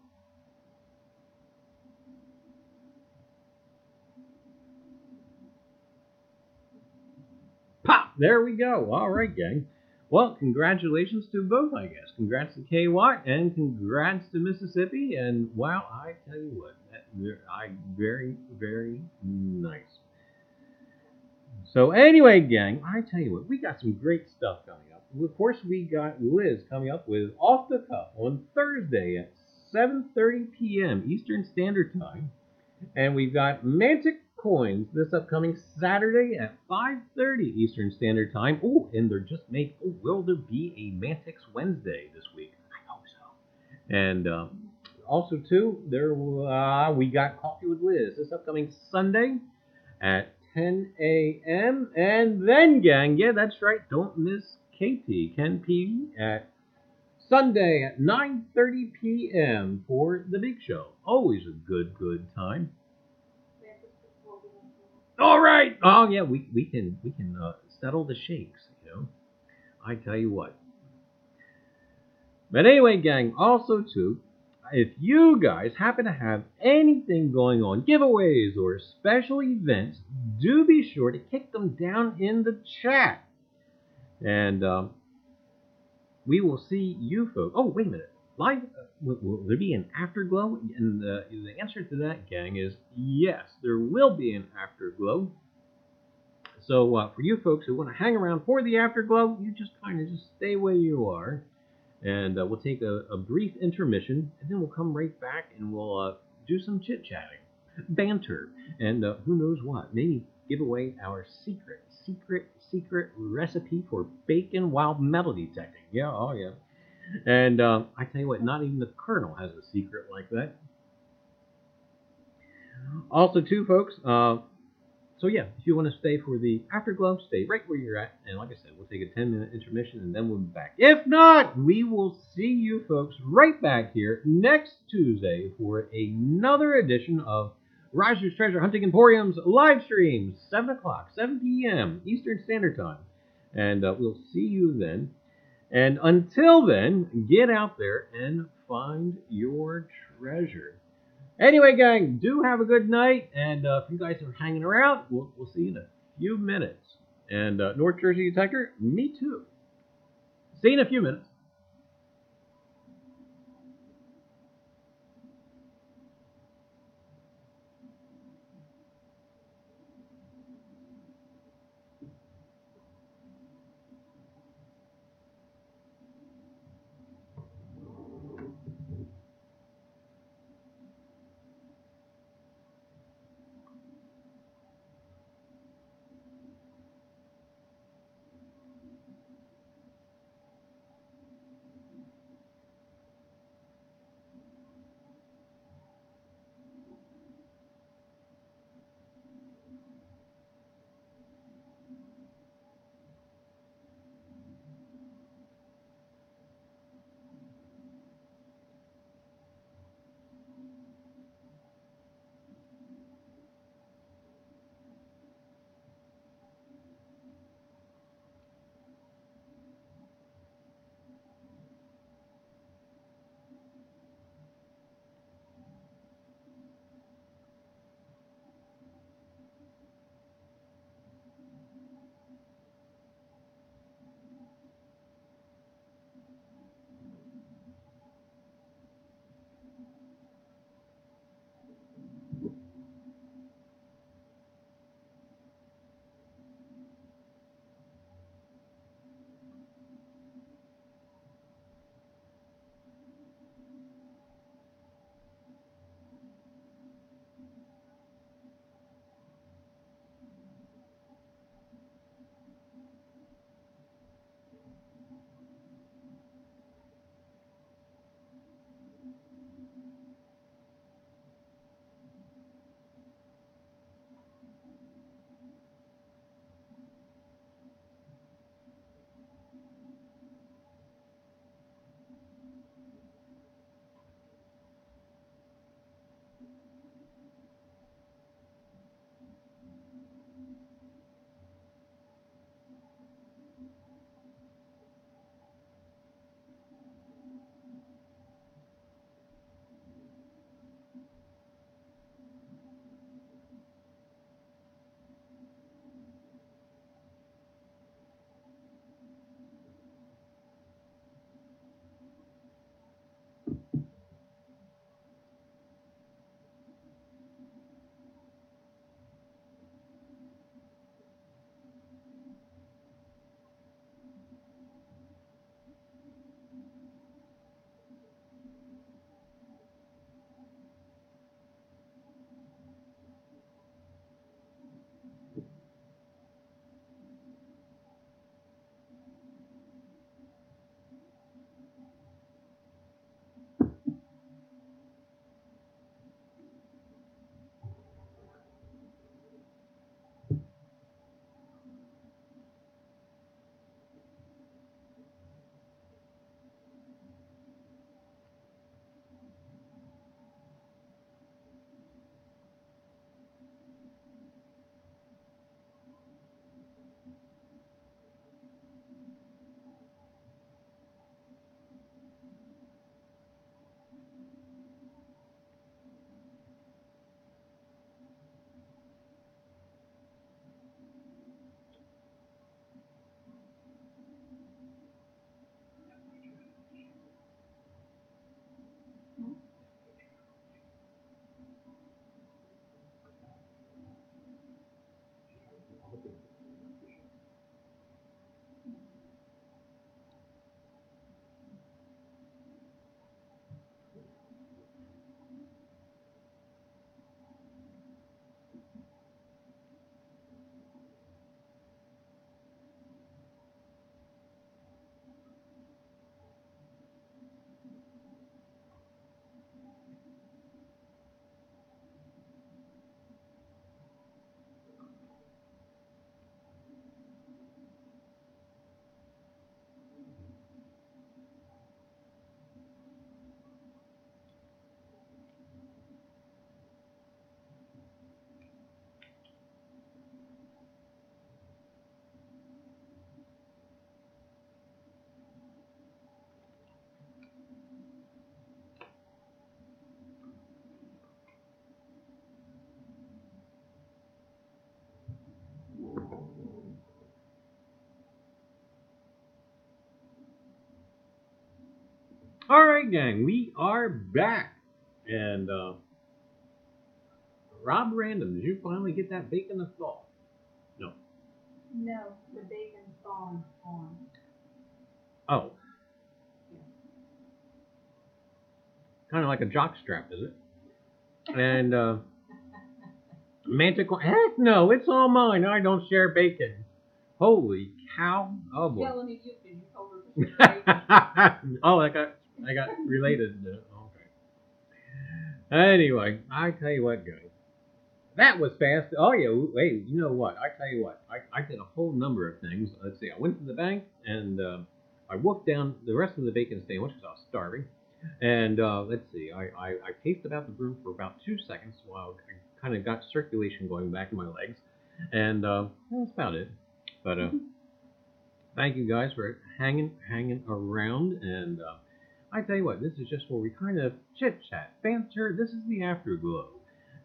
S1: Pop! There we go. All right, gang. Well, congratulations to both, I guess. Congrats to KY and congrats to Mississippi. And wow, I tell you what, very, very nice. So anyway, gang, I tell you what, we got some great stuff coming up. Of course, we got Liz coming up with Off the Cuff on Thursday at 7:30 p.m. Eastern Standard Time. And we've got Mantic Coins this upcoming Saturday at 5:30 Eastern Standard Time. Oh, and they're just making, will there be a Mantics Wednesday this week? I hope so. And also, too, we got Coffee with Liz this upcoming Sunday at 10 a.m. And then, gang, yeah, that's right, don't miss KP, Ken P, at Sunday at 9:30 p.m. for the Big Show. Always a good time. All right. Oh yeah, we can settle the shakes, you know. I tell you what. But anyway, gang, also too, if you guys happen to have anything going on, giveaways or special events, do be sure to kick them down in the chat. And we will see you folks. Oh, wait a minute. Live? Will there be an afterglow? And the answer to that, gang, is yes, there will be an afterglow. So for you folks who want to hang around for the afterglow, you just kind of just stay where you are. And we'll take a brief intermission, and then we'll come right back and we'll do some chit-chatting, banter, and who knows what. Maybe give away our secret recipe for bacon while metal detecting. Yeah, oh yeah. And I tell you what, not even the Colonel has a secret like that. Also, too, folks, so yeah, if you want to stay for the afterglow, stay right where you're at. And like I said, we'll take a 10-minute intermission and then we'll be back. If not, we will see you folks right back here next Tuesday for another edition of Reiser's Treasure Hunting Emporium's live streams, 7 o'clock, 7 p.m. Eastern Standard Time. And we'll see you then. And until then, get out there and find your treasure. Anyway, gang, do have a good night. And if you guys are hanging around, we'll see you in a few minutes. And North Jersey Detector, me too. See you in a few minutes. Alright, gang, we are back. And, Rob Random, did you finally get that bacon to thaw? No.
S2: No, the bacon's falling on.
S1: Oh. Kind of like a jock strap, is it? And, Mantic, heck no, it's all mine. I don't share bacon. Holy cow. Oh boy.
S2: Telling you because you told her to share bacon.
S1: Oh, I got related. Okay. Anyway, I tell you what, guys. That was fast. Oh yeah, wait, you know what? I tell you what. I did a whole number of things. Let's see. I went to the bank and I wolfed down the rest of the bacon sandwich because I was starving. And let's see. I paced about the room for about 2 seconds while I kind of got circulation going back in my legs. And that's about it. But thank you guys for hanging around. And I tell you what, this is just where we kind of chit-chat, banter. This is the afterglow.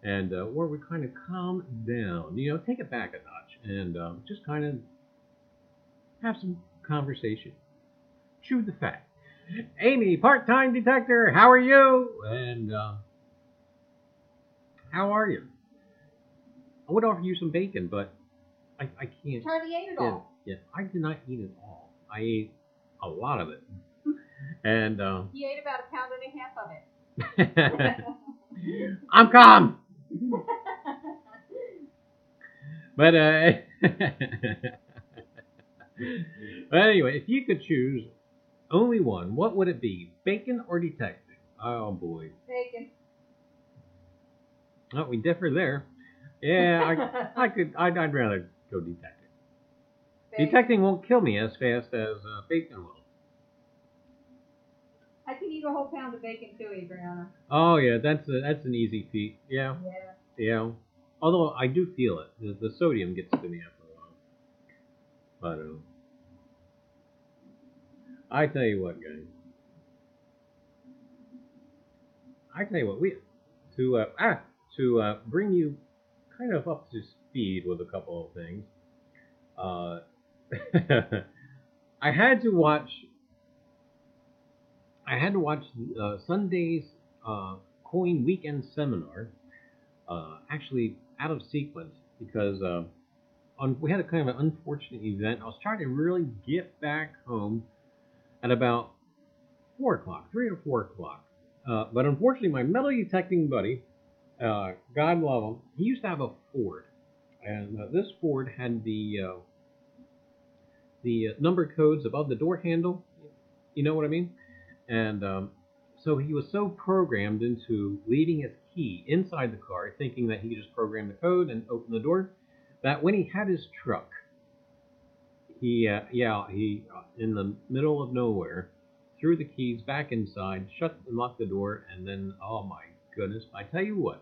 S1: And where we kind of calm down, you know, take it back a notch, and just kind of have some conversation. Chew the fat. Amy, part-time detector, how are you? And how are you? I would offer you some bacon, but I can't.
S2: Charlie ate it all.
S1: Yeah, I did not eat it all. I ate a lot of it. And
S2: He ate about 1.5 pounds of it.
S1: I'm calm. But but anyway, if you could choose only one, what would it be? Bacon or detecting? Oh boy.
S2: Bacon.
S1: Oh, we differ there. Yeah, I'd rather go detecting.
S2: Bacon.
S1: Detecting won't kill me as fast as bacon will.
S2: I can eat a whole pound of bacon too, Adriana.
S1: Oh yeah, that's an easy feat. Yeah. Yeah. Although I do feel it. The sodium gets to me after a while. But I tell you what, guys. I tell you what, to bring you kind of up to speed with a couple of things. I had to watch Sunday's Coin Weekend Seminar, actually out of sequence because we had a kind of an unfortunate event. I was trying to really get back home at about 4 o'clock, 3 or 4 o'clock. But unfortunately, my metal detecting buddy, God love him, he used to have a Ford, and this Ford had the number codes above the door handle. You know what I mean? And so he was so programmed into leaving his key inside the car, thinking that he could just program the code and open the door, that when he had his truck, he in the middle of nowhere, threw the keys back inside, shut and locked the door, and then, oh my goodness, I tell you what,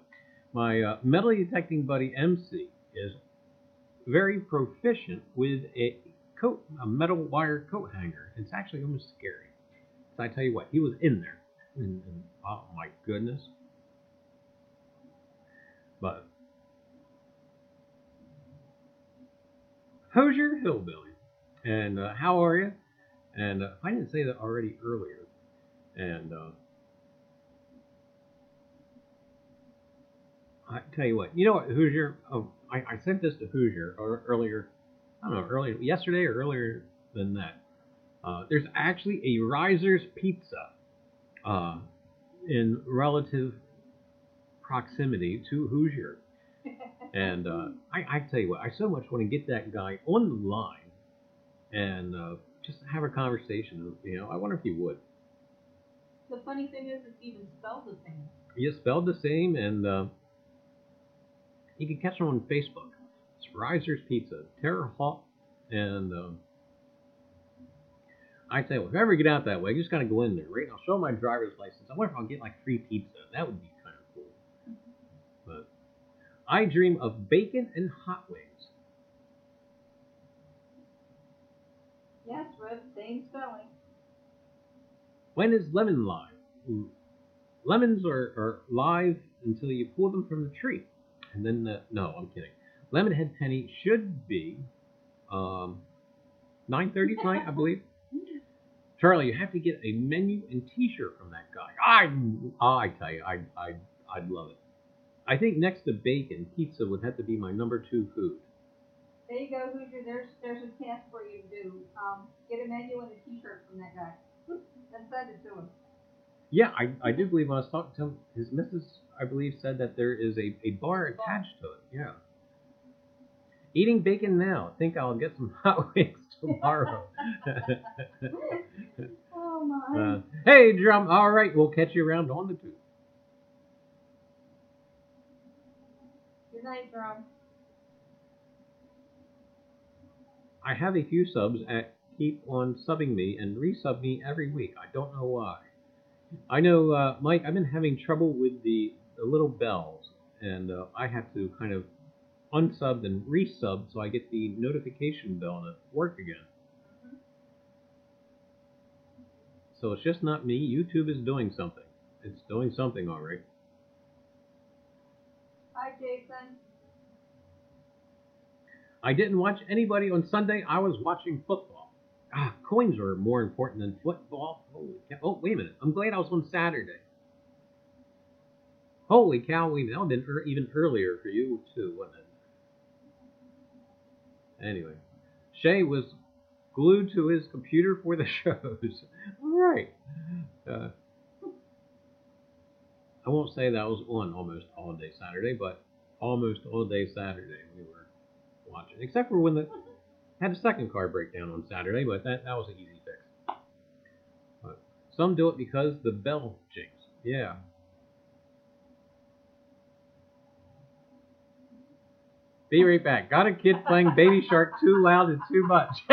S1: my metal detecting buddy MC is very proficient with a metal wire coat hanger. It's actually almost scary. So I tell you what, he was in there. And oh my goodness. But Hoosier Hillbilly. And how are you? And I didn't say that already earlier. And I tell you what, you know what, Hoosier? Oh, I sent this to Hoosier earlier. I don't know, yesterday or earlier than that. There's actually a Reiser's pizza in relative proximity to Hoosier. And I tell you what, I so much want to get that guy on the line and just have a conversation. You know, I wonder if he would.
S2: The funny thing is, it's even spelled the same.
S1: Yeah, spelled the same, and you can catch him on Facebook. It's Reiser's Pizza, Terre Haute, and I tell you what, if I ever get out that way, you just gotta go in there, right? I'll show my driver's license. I wonder if I'll get like free pizza. That would be kind of cool. But I dream of bacon and hot wings.
S2: Yes, Red, same spelling.
S1: When is lemon live? Lemons are live until you pull them from the tree. And then, no, I'm kidding. Lemonhead Penny should be 9:30 tonight, I believe. Charlie, you have to get a menu and T-shirt from that guy. I tell you, I'd love it. I think next to bacon, pizza would have to be my number 2 food.
S2: There you go, Hoosier. There's a task for you to do. Get a menu and a T-shirt from that guy, and send it to him.
S1: Yeah, I do believe when I was talking to him, his missus, I believe, said that there is a bar attached to it. Yeah. Eating bacon now. Think I'll get some hot wings tomorrow.
S2: Oh my.
S1: Hey, Drum. All right, we'll catch you around on the tube.
S2: Good night, Drum.
S1: I have a few subs that keep on subbing me and resub me every week. I don't know why. I know, Mike, I've been having trouble with the little bells, and I have to kind of unsub and resub so I get the notification bell to work again. So it's just not me. YouTube is doing something. It's doing something all right.
S2: Hi, Jason.
S1: I didn't watch anybody on Sunday. I was watching football. Coins are more important than football. Holy cow. Oh, wait a minute. I'm glad I was on Saturday. Holy cow, that would have been even earlier for you, too, wouldn't it? Anyway, Shay was glued to his computer for the shows. All right. I won't say that was on almost all day Saturday, but almost all day Saturday we were watching. Except for when the had a second car breakdown on Saturday, but that was an easy fix. But some do it because the bell jinx. Yeah. Be right back. Got a kid playing Baby Shark too loud and too much.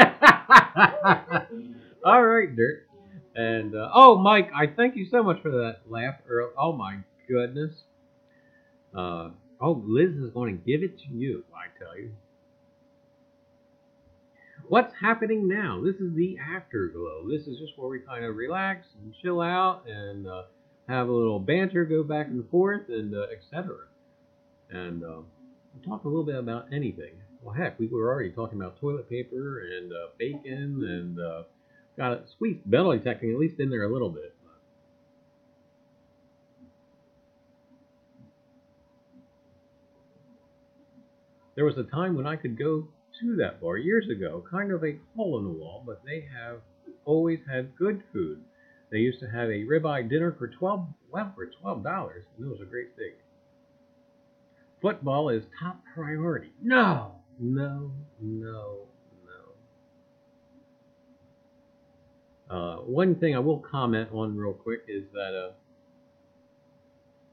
S1: All right, Dirt. And, oh, Mike, I thank you so much for that laugh. Oh, my goodness. Oh, Liz is going to give it to you, I tell you. What's happening now? This is the afterglow. This is just where we kind of relax and chill out and have a little banter, go back and forth, and etc. And we'll talk a little bit about anything. Well, heck, we were already talking about toilet paper and bacon and got it squeezed metal detecting at least in there a little bit. There was a time when I could go to that bar years ago, kind of a hole in the wall, but they have always had good food. They used to have a ribeye dinner for $12, and it was a great steak. Football is top priority. No. One thing I will comment on real quick is that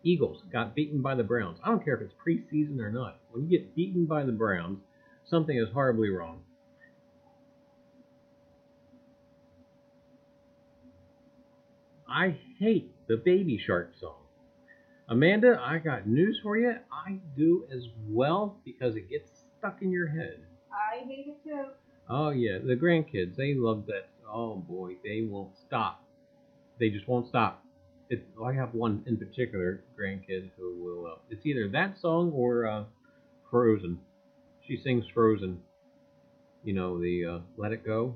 S1: Eagles got beaten by the Browns. I don't care if it's preseason or not. When you get beaten by the Browns, something is horribly wrong. I hate the Baby Shark song. Amanda, I got news for you. I do as well because it gets stuck in your head.
S2: I hate it too.
S1: Oh, yeah. The grandkids, they love that. Oh, boy. They won't stop. They just won't stop. I have one in particular grandkid who will. It's either that song or Frozen. She sings Frozen. You know, the Let It Go.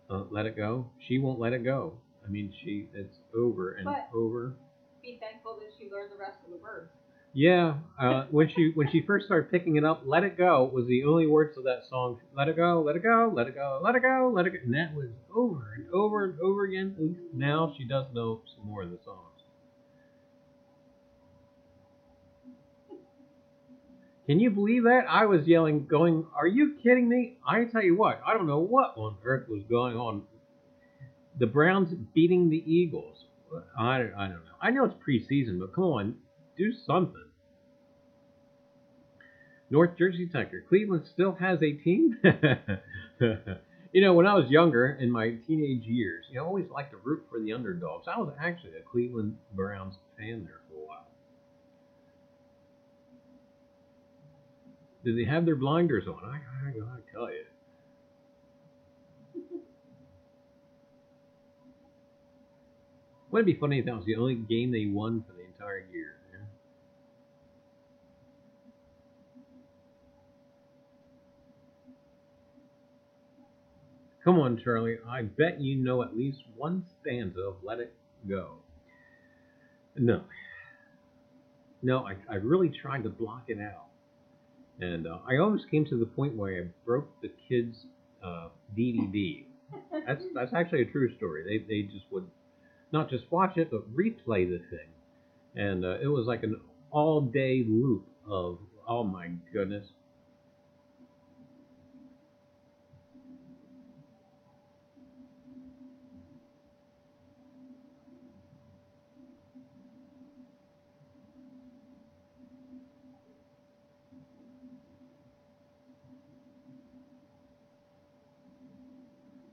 S1: Let It Go. She won't let it go. I mean, it's over and over.
S2: Be thankful that she learned the rest of the words.
S1: Yeah, when she first started picking it up, "Let It Go" was the only words of that song. Let it go, let it go, let it go, let it go, let it go, and that was over and over and over again. At least now she does know some more of the songs. Can you believe that? I was yelling, going, "Are you kidding me?" I tell you what, I don't know what on earth was going on. The Browns beating the Eagles. I don't know. I know it's preseason, but come on, do something. North Jersey Tucker. Cleveland still has a team? You know, when I was younger, in my teenage years, I always liked to root for the underdogs. I was actually a Cleveland Browns fan there for a while. Did they have their blinders on? I tell you. Wouldn't it be funny if that was the only game they won for the entire year? Yeah? Come on, Charlie. I bet you know at least one stanza of Let It Go. No. No, I really tried to block it out. And I almost came to the point where I broke the kids' DVD. That's actually a true story. They just would not just watch it, but replay the thing. And it was like an all-day loop of, oh my goodness.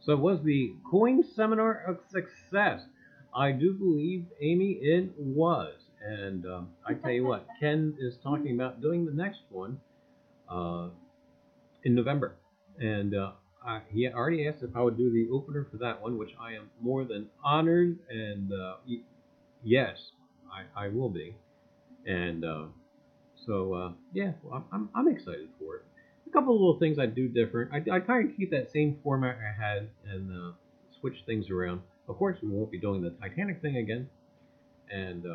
S1: So was the coin seminar a success? I do believe, Amy, it was. And I tell you what, Ken is talking about doing the next one uh, in November. And he already asked if I would do the opener for that one, which I am more than honored. And yes, I will be. And yeah, well, I'm excited for it. A couple of little things I do different. I kind of keep that same format I had and switch things around. Of course, we won't be doing the Titanic thing again. And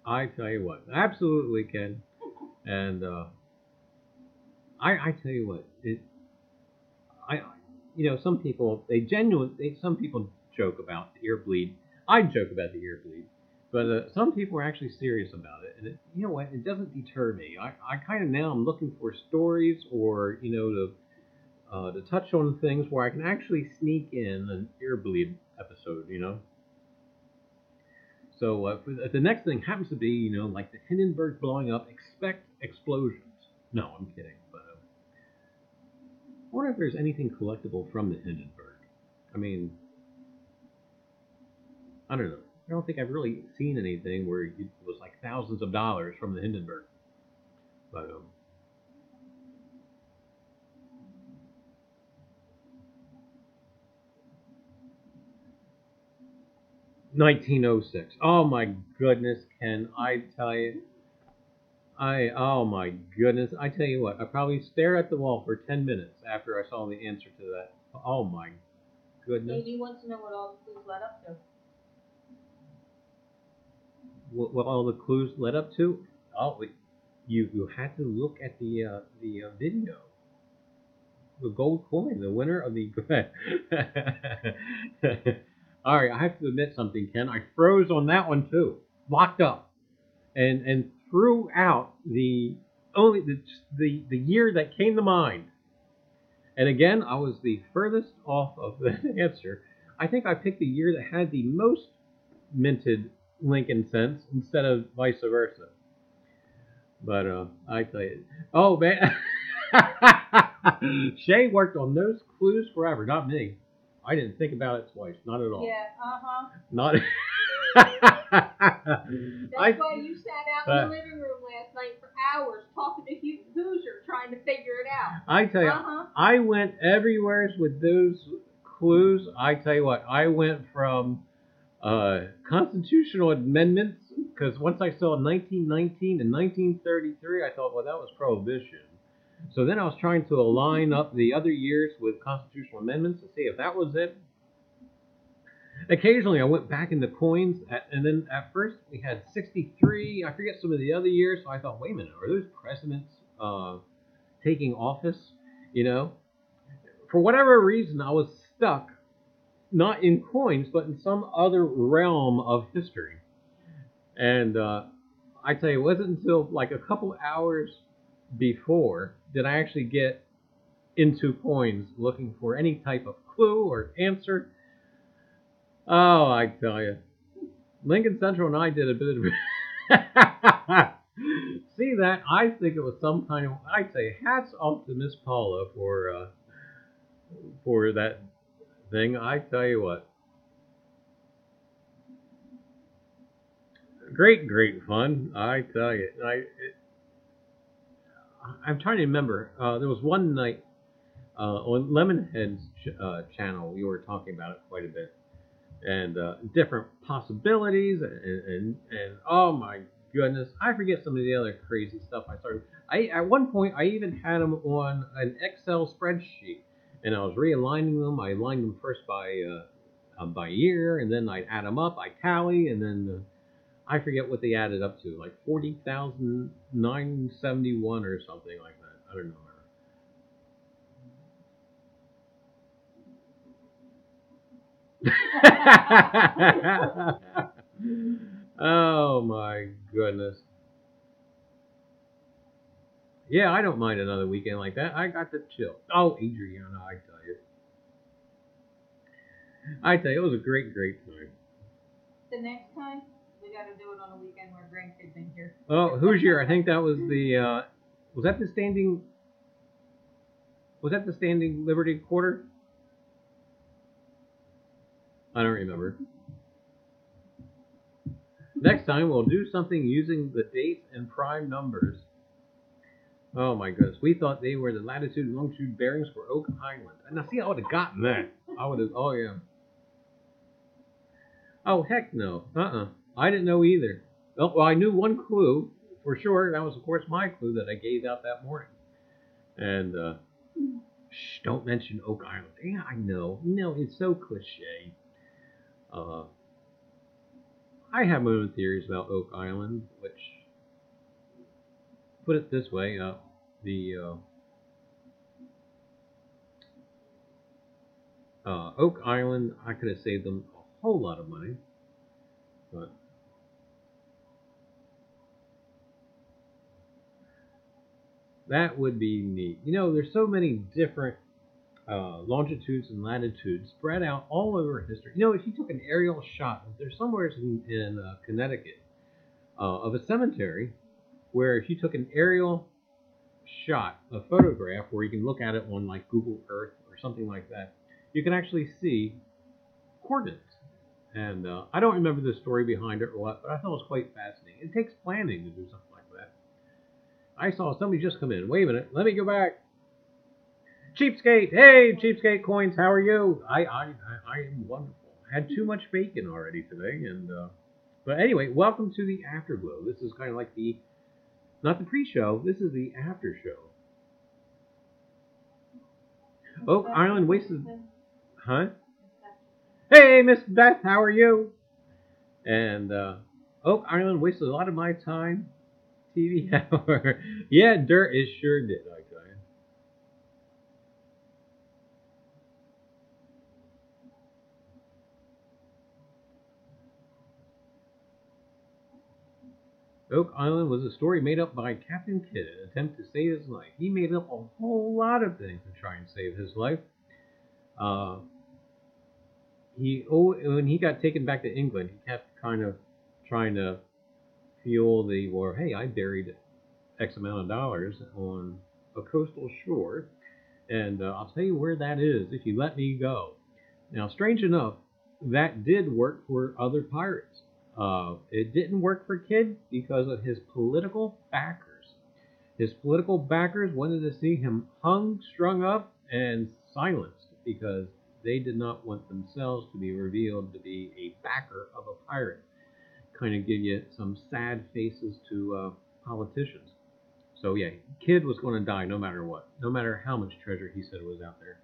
S1: I tell you what, absolutely, Ken. And I tell you what, I some people some people joke about the ear bleed. I joke about the ear bleed, but some people are actually serious about it. And you know what? It doesn't deter me. I kind of now I'm looking for stories or to touch on things where I can actually sneak in an ear bleed episode. So if the next thing happens to be like the Hindenburg blowing up, expect explosions. No, I'm kidding. But I wonder if there's anything collectible from the Hindenburg. I mean, I don't know. I don't think I've really seen anything where it was like thousands of dollars from the Hindenburg. But 1906. Oh my goodness, Ken! I tell you, oh my goodness! I tell you what, I probably stared at the wall for 10 minutes after I saw the answer to that. Oh my goodness!
S2: Amy wants to know what all the clues led up to.
S1: What all the clues led up to? Oh, you had to look at the video. The gold coin, the winner of the. All right, I have to admit something, Ken. I froze on that one too, locked up, and threw out the year that came to mind. And again, I was the furthest off of the answer. I think I picked the year that had the most minted Lincoln cents instead of vice versa. But I tell you, oh man, Shay worked on those clues forever, not me. I didn't think about it twice, not at all.
S2: Yeah,
S1: Not.
S2: That's why you sat out in the living room last night for hours talking to Hoosier trying to figure it out.
S1: I tell you, I went everywhere with those clues. I tell you what, I went from constitutional amendments, because once I saw 1919 and 1933, I thought, well, that was Prohibition. So then I was trying to align up the other years with constitutional amendments to see if that was it. Occasionally, I went back into coins, and then at first we had 63. I forget some of the other years, so I thought, wait a minute, are those presidents taking office? For whatever reason, I was stuck, not in coins, but in some other realm of history. And I tell you, it wasn't until like a couple hours before did I actually get into coins looking for any type of clue or answer. Oh, I tell you, Lincoln Central and I did a bit of. See that? I think it was some kind of. I'd say hats off to Miss Paula for that thing. I tell you what, great fun. I tell you, I'm trying to remember. There was one night on Lemonhead's channel we were talking about it quite a bit. And different possibilities, and oh my goodness, I forget some of the other crazy stuff I started. At one point I even had them on an Excel spreadsheet, and I was realigning them. I aligned them first by year, and then I'd add them up. I tally, and then I forget what they added up to, like 40,971 or something like that. I don't know. Oh my goodness. Yeah, I don't mind another weekend like that. I got to chill. Oh, Adriana, I tell you, it was a great time.
S2: The next time, we got to do it on a weekend where grandkids ain't here.
S1: Oh, who's here? I think that was the, was that the standing Liberty Quarter? I don't remember. Next time, we'll do something using the dates and prime numbers. Oh my goodness. We thought they were the latitude and longitude bearings for Oak Island. Now, see, I would have gotten that. I would have, oh yeah. Oh, heck no. I didn't know either. Oh, well, I knew one clue for sure. That was, of course, my clue that I gave out that morning. And, shh, don't mention Oak Island. Yeah, I know. No, it's so cliche. I have my own theories about Oak Island, which, put it this way, Oak Island, I could have saved them a whole lot of money, but that would be neat. You know, there's so many different longitudes and latitudes spread out all over history. You know, if you took an aerial shot, there's somewhere in Connecticut of a cemetery where if you took an aerial shot, a photograph, where you can look at it on like Google Earth or something like that, you can actually see coordinates. And I don't remember the story behind it or what, but I thought it was quite fascinating. It takes planning to do something like that. I saw somebody just come in. Wait a minute, let me go back. Cheapskate, hey, Cheapskate Coins, how are you? I am wonderful. I had too much bacon already today, and but anyway, welcome to the Afterglow. This is kind of like the, not the pre-show. This is the after show. Oak Island wasted, huh? Hey, Miss Beth, how are you? And Oak Island wasted a lot of my time. TV hour. Yeah, dirt, it sure did, I tell you. Oak Island was a story made up by Captain Kidd in an attempt to save his life. He made up a whole lot of things to try and save his life. When he got taken back to England, he kept kind of trying to fuel the war. Hey, I buried X amount of dollars on a coastal shore, and I'll tell you where that is if you let me go. Now, strange enough, that did work for other pirates. It didn't work for Kidd because of his political backers. His political backers wanted to see him hung, strung up, and silenced because they did not want themselves to be revealed to be a backer of a pirate. Kind of give you some sad faces to politicians. So yeah, Kidd was going to die no matter what, no matter how much treasure he said was out there.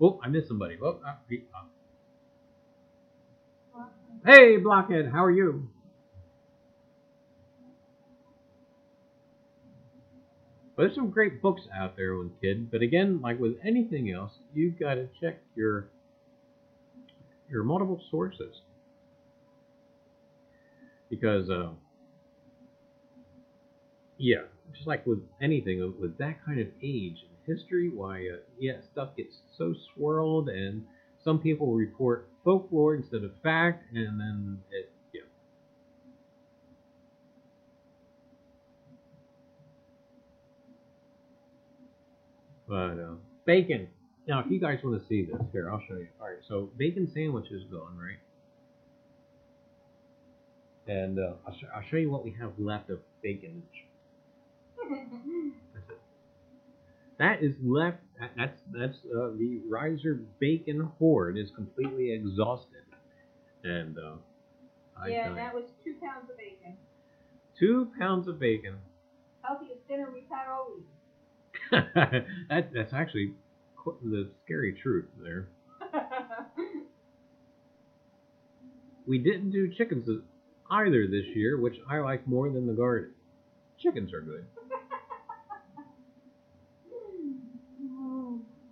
S1: Oh, I missed somebody. Hey, Blockhead, how are you? But there's some great books out there on Kidd, but again, like with anything else, you've got to check your multiple sources because yeah, just like with anything with that kind of age and history, why yeah, stuff gets so swirled, and some people report folklore instead of fact, and then it yeah. But bacon. Now, if you guys want to see this, here I'll show you. All right, so bacon sandwich is gone, right? And I'll show you what we have left of bacon. That's it. That is left. That's the Reiser bacon hoard is completely exhausted, and
S2: yeah, that was 2 pounds of bacon.
S1: 2 pounds of bacon.
S2: Healthiest dinner we've had all week.
S1: That's actually the scary truth there. We didn't do chickens either this year, which I like more than the garden. Chickens are good.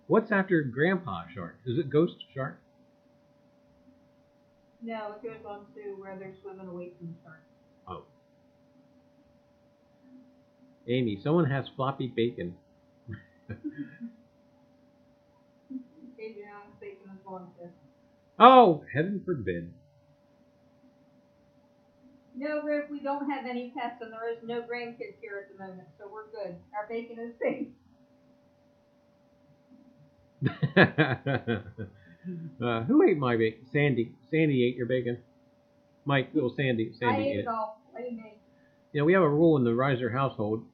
S1: What's after Grandpa Shark? Is it Ghost Shark?
S2: No, it goes on to where they're swimming away from the shark.
S1: Oh. Amy, someone has floppy bacon.
S2: Adriana's bacon is going to.
S1: Oh, heaven forbid.
S2: No, Rick, we don't have any pets and there is no grandkids here at the moment, so we're good. Our bacon is safe.
S1: Who ate my bacon? Sandy. Sandy ate your bacon. Mike, little Sandy.
S2: I
S1: Sandy
S2: ate
S1: ate
S2: it all. What do you mean?
S1: You know, we have a rule in the Reiser household.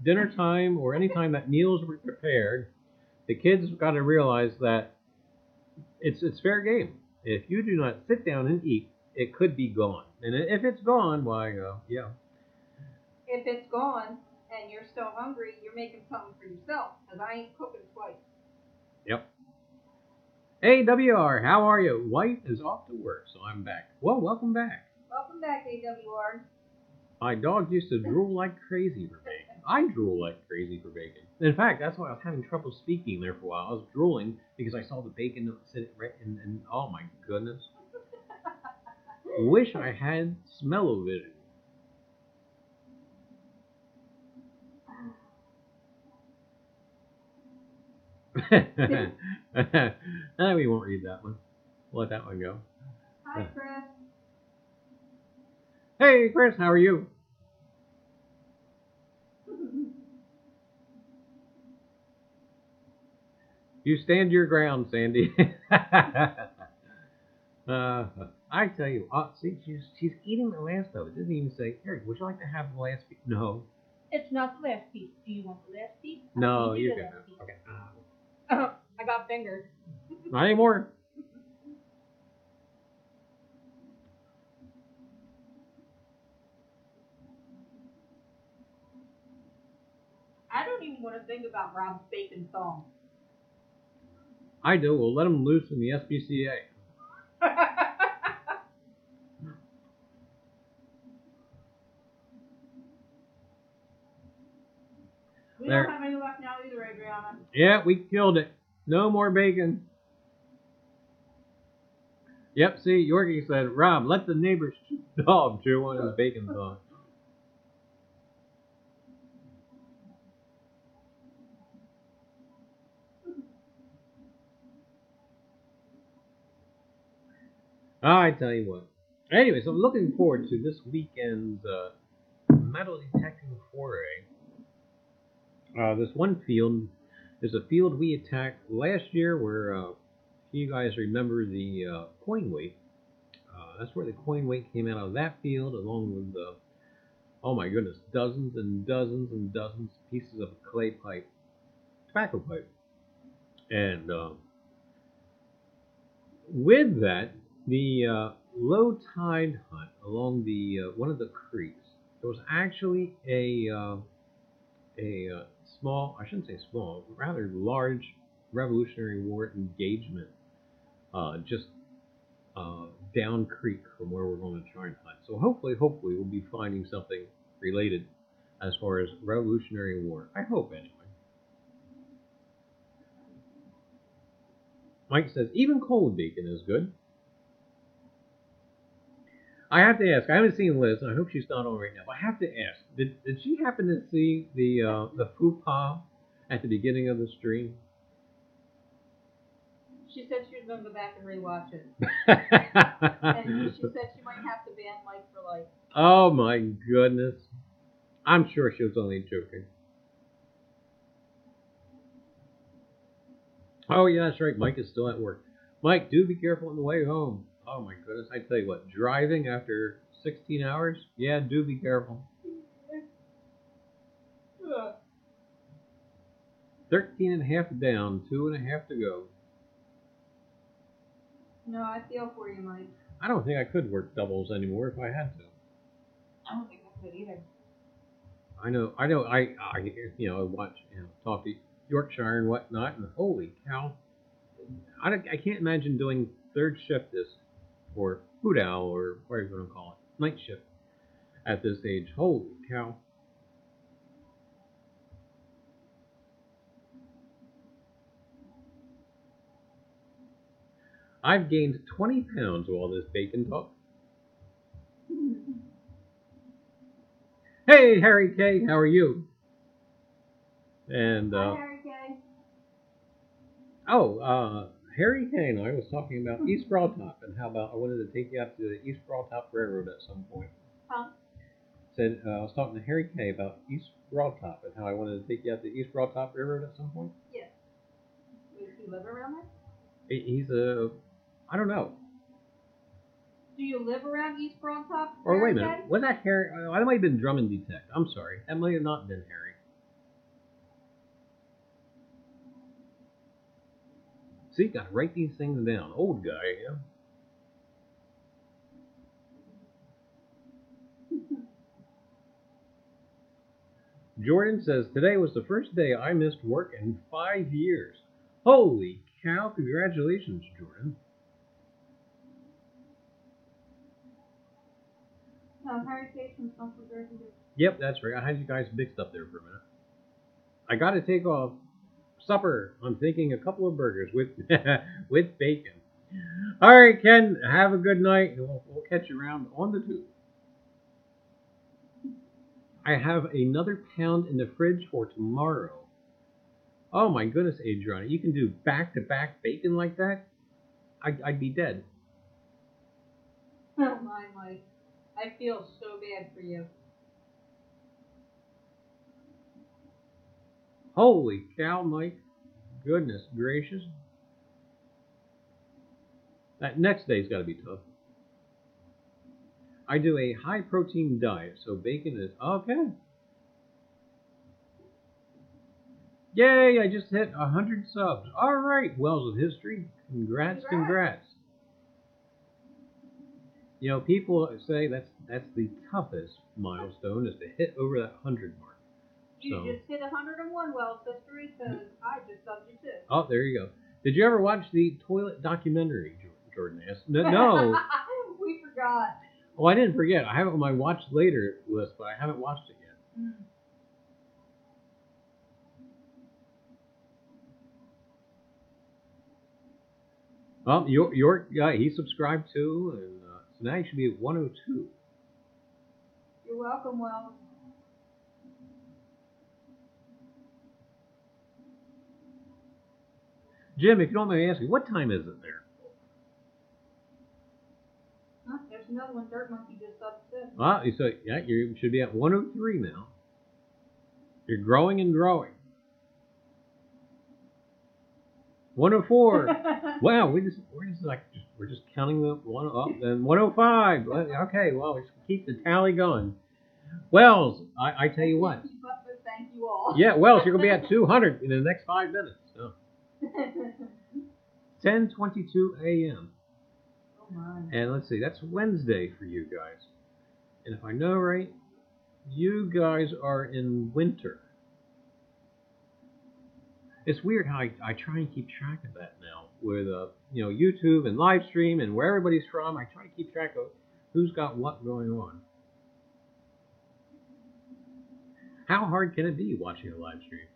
S1: Dinner time or any time that meals were prepared, the kids got to realize that it's fair game. If you do not sit down and eat, it could be gone. And if it's gone, why, yeah.
S2: If it's gone and you're still hungry, you're making something for yourself, because I ain't cooking twice.
S1: Yep. Hey, WR, how are you? Wife is off to work, so I'm back. Well, welcome back.
S2: Welcome back, AWR.
S1: My dog used to drool like crazy for bacon. I drool like crazy for bacon. In fact, that's why I was having trouble speaking there for a while. I was drooling because I saw the bacon sitting right in, and oh my goodness. Wish I had smell-o-vision. We won't read that one. We'll let that one go.
S2: Hi, Chris.
S1: Hey, Chris, how are you? You stand your ground, Sandy. I tell you, see, she's eating the last of it. Didn't even say, Eric, would you like to have the last piece? No.
S2: It's not the last piece. Do you want the last piece?
S1: No, you got it. Okay.
S2: I got fingers.
S1: Not anymore.
S2: I don't even want to think about Rob's bacon song.
S1: I do. We'll let him loose in the SPCA.
S2: We don't have any left now either, Adriana.
S1: Yeah, we killed it. No more bacon. Yep, see, Yorkie said, Rob, let the neighbor's dog chew on his bacon song. I tell you what. Anyway, so I'm looking forward to this weekend's metal detecting foray. This one field is a field we attacked last year where, if you guys remember the coin weight, that's where the coin weight came out of that field along with, oh my goodness, dozens and dozens and dozens of pieces of clay pipe, tobacco pipe. And with that, the low tide hunt along the one of the creeks, there was actually a small, I shouldn't say small, rather large Revolutionary War engagement just down creek from where we're going to try and hunt. So hopefully we'll be finding something related as far as Revolutionary War. I hope anyway. Mike says, even cold bacon is good. I have to ask, I haven't seen Liz, and I hope she's not on right now, but I have to ask, did she happen to see the faux pas at the beginning of the stream?
S2: She said she was going to go back and rewatch it. And she said she might have to ban Mike for life.
S1: Oh my goodness. I'm sure she was only joking. Oh yeah, that's right, Mike is still at work. Mike, do be careful on the way home. Oh my goodness, I tell you what, driving after 16 hours? Yeah, do be careful. 13 and a half down, 2.5 to go.
S2: No, I feel for you, Mike.
S1: I don't think I could work doubles anymore if I had to.
S2: I don't think I good either.
S1: I know. I watch, talk to Yorkshire and whatnot, and holy cow, I can't imagine doing third shift or food owl, or what are you going to call it, night shift at this age. Holy cow. I've gained 20 pounds while this bacon talk. Hey, Harry K, how are you? And
S2: Hi, Harry K.
S1: Harry K and I was talking about East Broadtop and how about I wanted to take you out to the East Broadtop Railroad at some point.
S2: Huh?
S1: Said I was talking to Harry K about East Broadtop and how I wanted to take you out to East Broadtop Railroad at some point.
S2: Yes. Does he live around there?
S1: He's I don't know.
S2: Do you live around East Broadtop?
S1: Or wait a minute, was that Harry? That might have been Drummond Detect. I'm sorry, that might have not been Harry. See, gotta write these things down. Old guy, yeah. Jordan says, today was the first day I missed work in 5 years. Holy cow, congratulations, Jordan.
S2: Harry K from Central Jersey.
S1: Yep, that's right. I had you guys mixed up there for a minute. I gotta take off supper. I'm thinking a couple of burgers with with bacon. All right, Ken, have a good night, and we'll catch you around on the tube. I have another pound in the fridge for tomorrow. Oh my goodness, Adriana, you can do back-to-back bacon like that? I'd be dead.
S2: Oh my, Mike. I feel so bad for you.
S1: Holy cow, Mike. Goodness gracious. That next day's got to be tough. I do a high-protein diet, so bacon is okay. Yay, I just hit 100 subs. All right, Wells of History. Congrats. You know, people say that's the toughest milestone, is to hit over that 100 mark.
S2: You just hit 101 Wells History, because I just subbed you too.
S1: Oh, there you go. Did you ever watch the toilet documentary, Jordan asked? No.
S2: We forgot.
S1: Oh, I didn't forget. I have it on my watch later list, but I haven't watched it yet.
S2: Mm.
S1: Well, your guy, he subscribed too, and so now he should be at 102.
S2: You're welcome, Wells.
S1: Jim, if you don't mind me asking, what time is it there?
S2: Huh? There's another one. Dirt Monkey just subbed too.
S1: Ah, so yeah, you should be at 103 now. You're growing and growing. 104. Wow, we're just counting the one up. Then 105. Okay, well, let's keep the tally going. Wells, I tell you what.
S2: Thank you all.
S1: Yeah, Wells, you're gonna be at 200 in the next 5 minutes. So. 10:22 a.m.
S2: Oh my.
S1: And let's see, that's Wednesday for you guys. And if I know right, you guys are in winter. It's weird how I try and keep track of that now with YouTube and Livestream and where everybody's from. I try to keep track of who's got what going on. How hard can it be watching a live stream?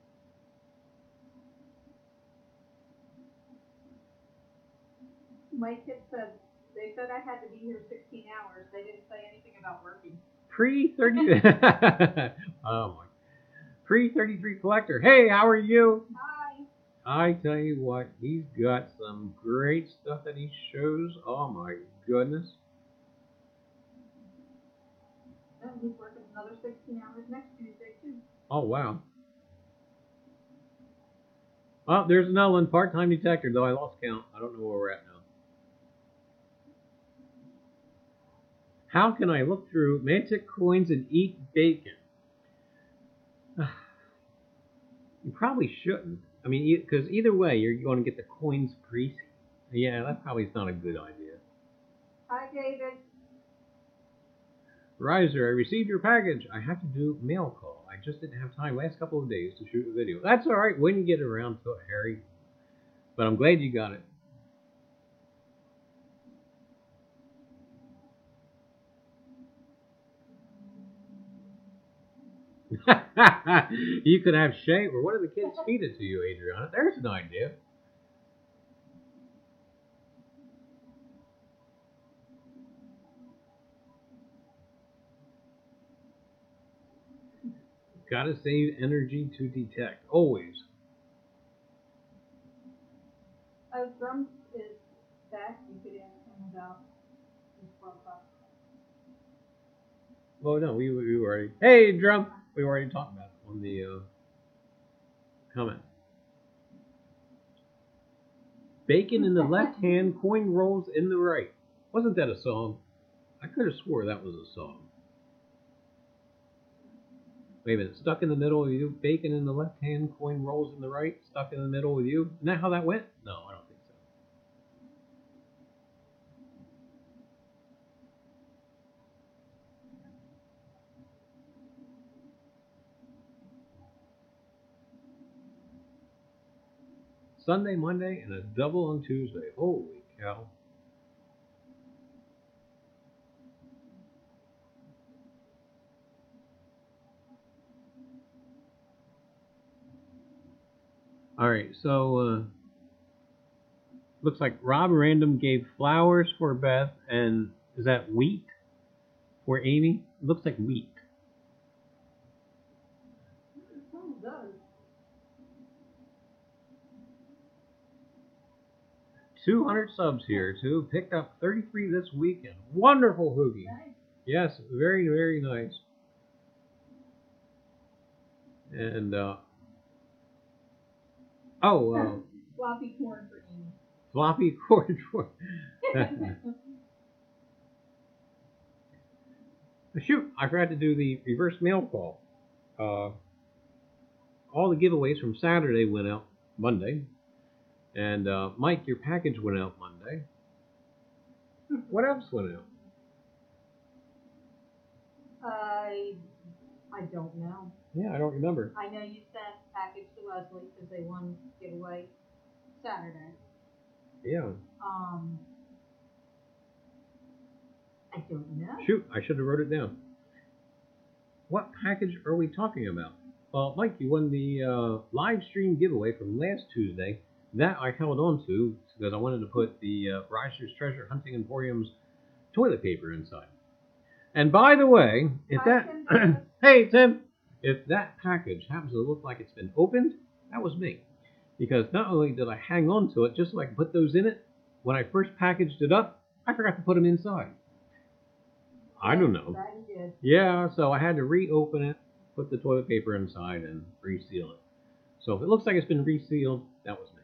S2: Mike had said they said I had to be here 16 hours. They didn't say anything about working.
S1: Pre-30. Oh my. Pre-33 collector. Hey, how are you?
S2: Hi.
S1: I tell you what, he's got some great stuff that he shows. Oh my goodness.
S2: And he's working another 16 hours next Tuesday too.
S1: Oh wow. Well, there's another one, part-time detector, though I lost count. I don't know where we're at now. How can I look through Mantic coins and eat bacon? You probably shouldn't. I mean, because either way, you're going to get the coins greasy. Yeah, that probably is not a good idea.
S2: Hi, David.
S1: Reiser, I received your package. I have to do mail call. I just didn't have time last couple of days to shoot a video. That's all right. When you get around to it, Harry. But I'm glad you got it. You could have Shay or one of the kids feed it to you, Adriana. There's an idea. Gotta save energy to detect. Always.
S2: Drum is back. You could ask him about his profile.
S1: Oh no, we already. Hey, Drum. We already talked about it on the comment. Bacon in the left hand, coin rolls in the right. Wasn't that a song? I could have swore that was a song. Wait a minute. Stuck in the middle with you. Bacon in the left hand, coin rolls in the right. Stuck in the middle with you. Isn't that how that went? No, I don't think so. Sunday, Monday, and a double on Tuesday. Holy cow. Alright, so looks like Rob Random gave flowers for Beth, and is that wheat for Amy? Looks like wheat.
S2: Oh, it does.
S1: 200 subs here, too. Picked up 33 this weekend. Wonderful hoagie.
S2: Nice.
S1: Yes, very, very nice. And,
S2: Floppy corn for Amy.
S1: floppy corn. Shoot, I forgot to do the reverse mail call. All the giveaways from Saturday went out Monday. And, Mike, your package went out Monday. What else went out?
S2: I don't know.
S1: Yeah, I don't remember.
S2: I know you sent a package to Leslie because they won giveaway Saturday.
S1: Yeah.
S2: I don't know.
S1: Shoot, I should have wrote it down. What package are we talking about? Well, Mike, you won the live stream giveaway from last Tuesday. That I held on to because I wanted to put the Reiser's Treasure Hunting Emporium's toilet paper inside. And by the way, if hey Tim, if that package happens to look like it's been opened, that was me. Because not only did I hang on to it just so I could put those in it, when I first packaged it up, I forgot to put them inside. I don't know.
S2: That you did.
S1: Yeah, so I had to reopen it, put the toilet paper inside, and reseal it. So if it looks like it's been resealed, that was me.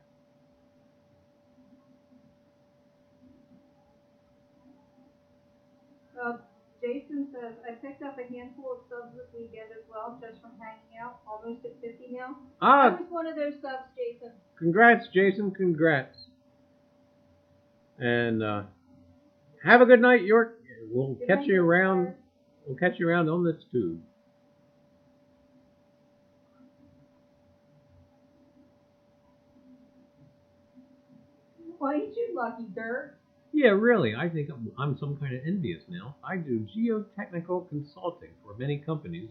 S2: Jason says, I picked up a handful of subs this weekend as well, just from hanging out, almost at 50 now. I was one of those subs, Jason.
S1: Congrats, Jason, congrats. And have a good night, York. We'll catch you around. We'll catch you around on this tube.
S2: Why ain't you lucky, Dirk?
S1: Yeah, really. I think I'm some kind of envious now. I do geotechnical consulting for many companies,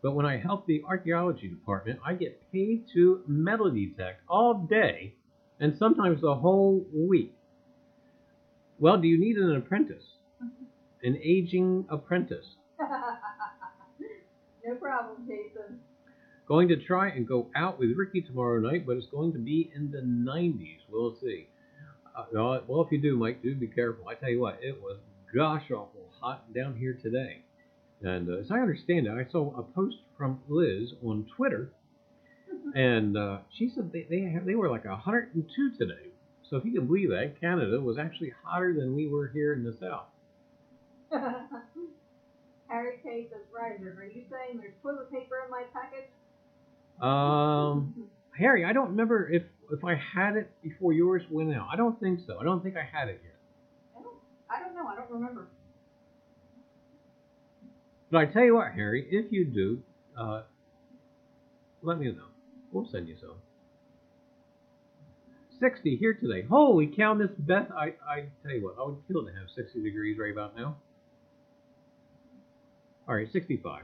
S1: but when I help the archaeology department, I get paid to metal detect all day and sometimes the whole week. Well, do you need an apprentice? An aging apprentice?
S2: No problem, Jason.
S1: Going to try and go out with Ricky tomorrow night, but it's going to be in the 90s. We'll see. Well, if you do, Mike, do be careful. I tell you what, it was gosh awful hot down here today. And as I understand it, I saw a post from Liz on Twitter, and she said they were like 102 today. So if you can believe that, Canada was actually hotter than we were here in the South.
S2: Harry K says, Reiser, are you saying there's toilet paper in my package?
S1: Harry, I don't remember if I had it before yours went out. I don't think so. I don't think I had it yet.
S2: I don't know. I don't remember.
S1: But I tell you what, Harry, if you do, let me know. We'll send you some. 60 here today. Holy cow, Miss Beth. I tell you what, I would kill to have 60 degrees right about now. All right, 65.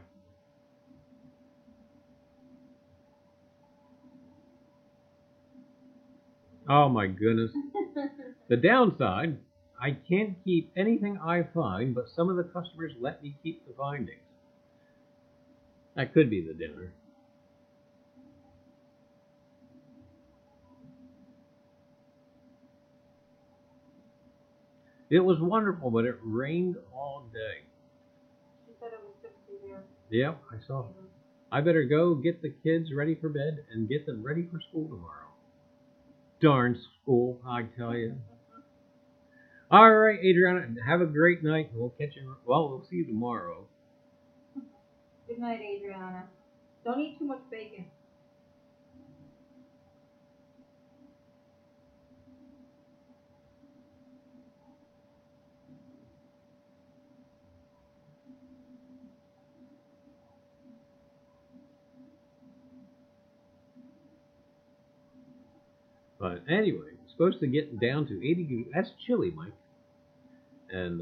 S1: Oh my goodness. The downside, I can't keep anything I find, but some of the customers let me keep the findings. That could be the downer. It was wonderful, but it rained all day.
S2: She said it was 60 there.
S1: Yep, I saw. I better go get the kids ready for bed and get them ready for school tomorrow. Darn school, I tell you. All right, Adriana, have a great night. We'll catch you. Well, we'll see you tomorrow.
S2: Good night, Adriana. Don't eat too much bacon.
S1: But anyway, it's supposed to get down to 80 degrees. That's chilly, Mike. And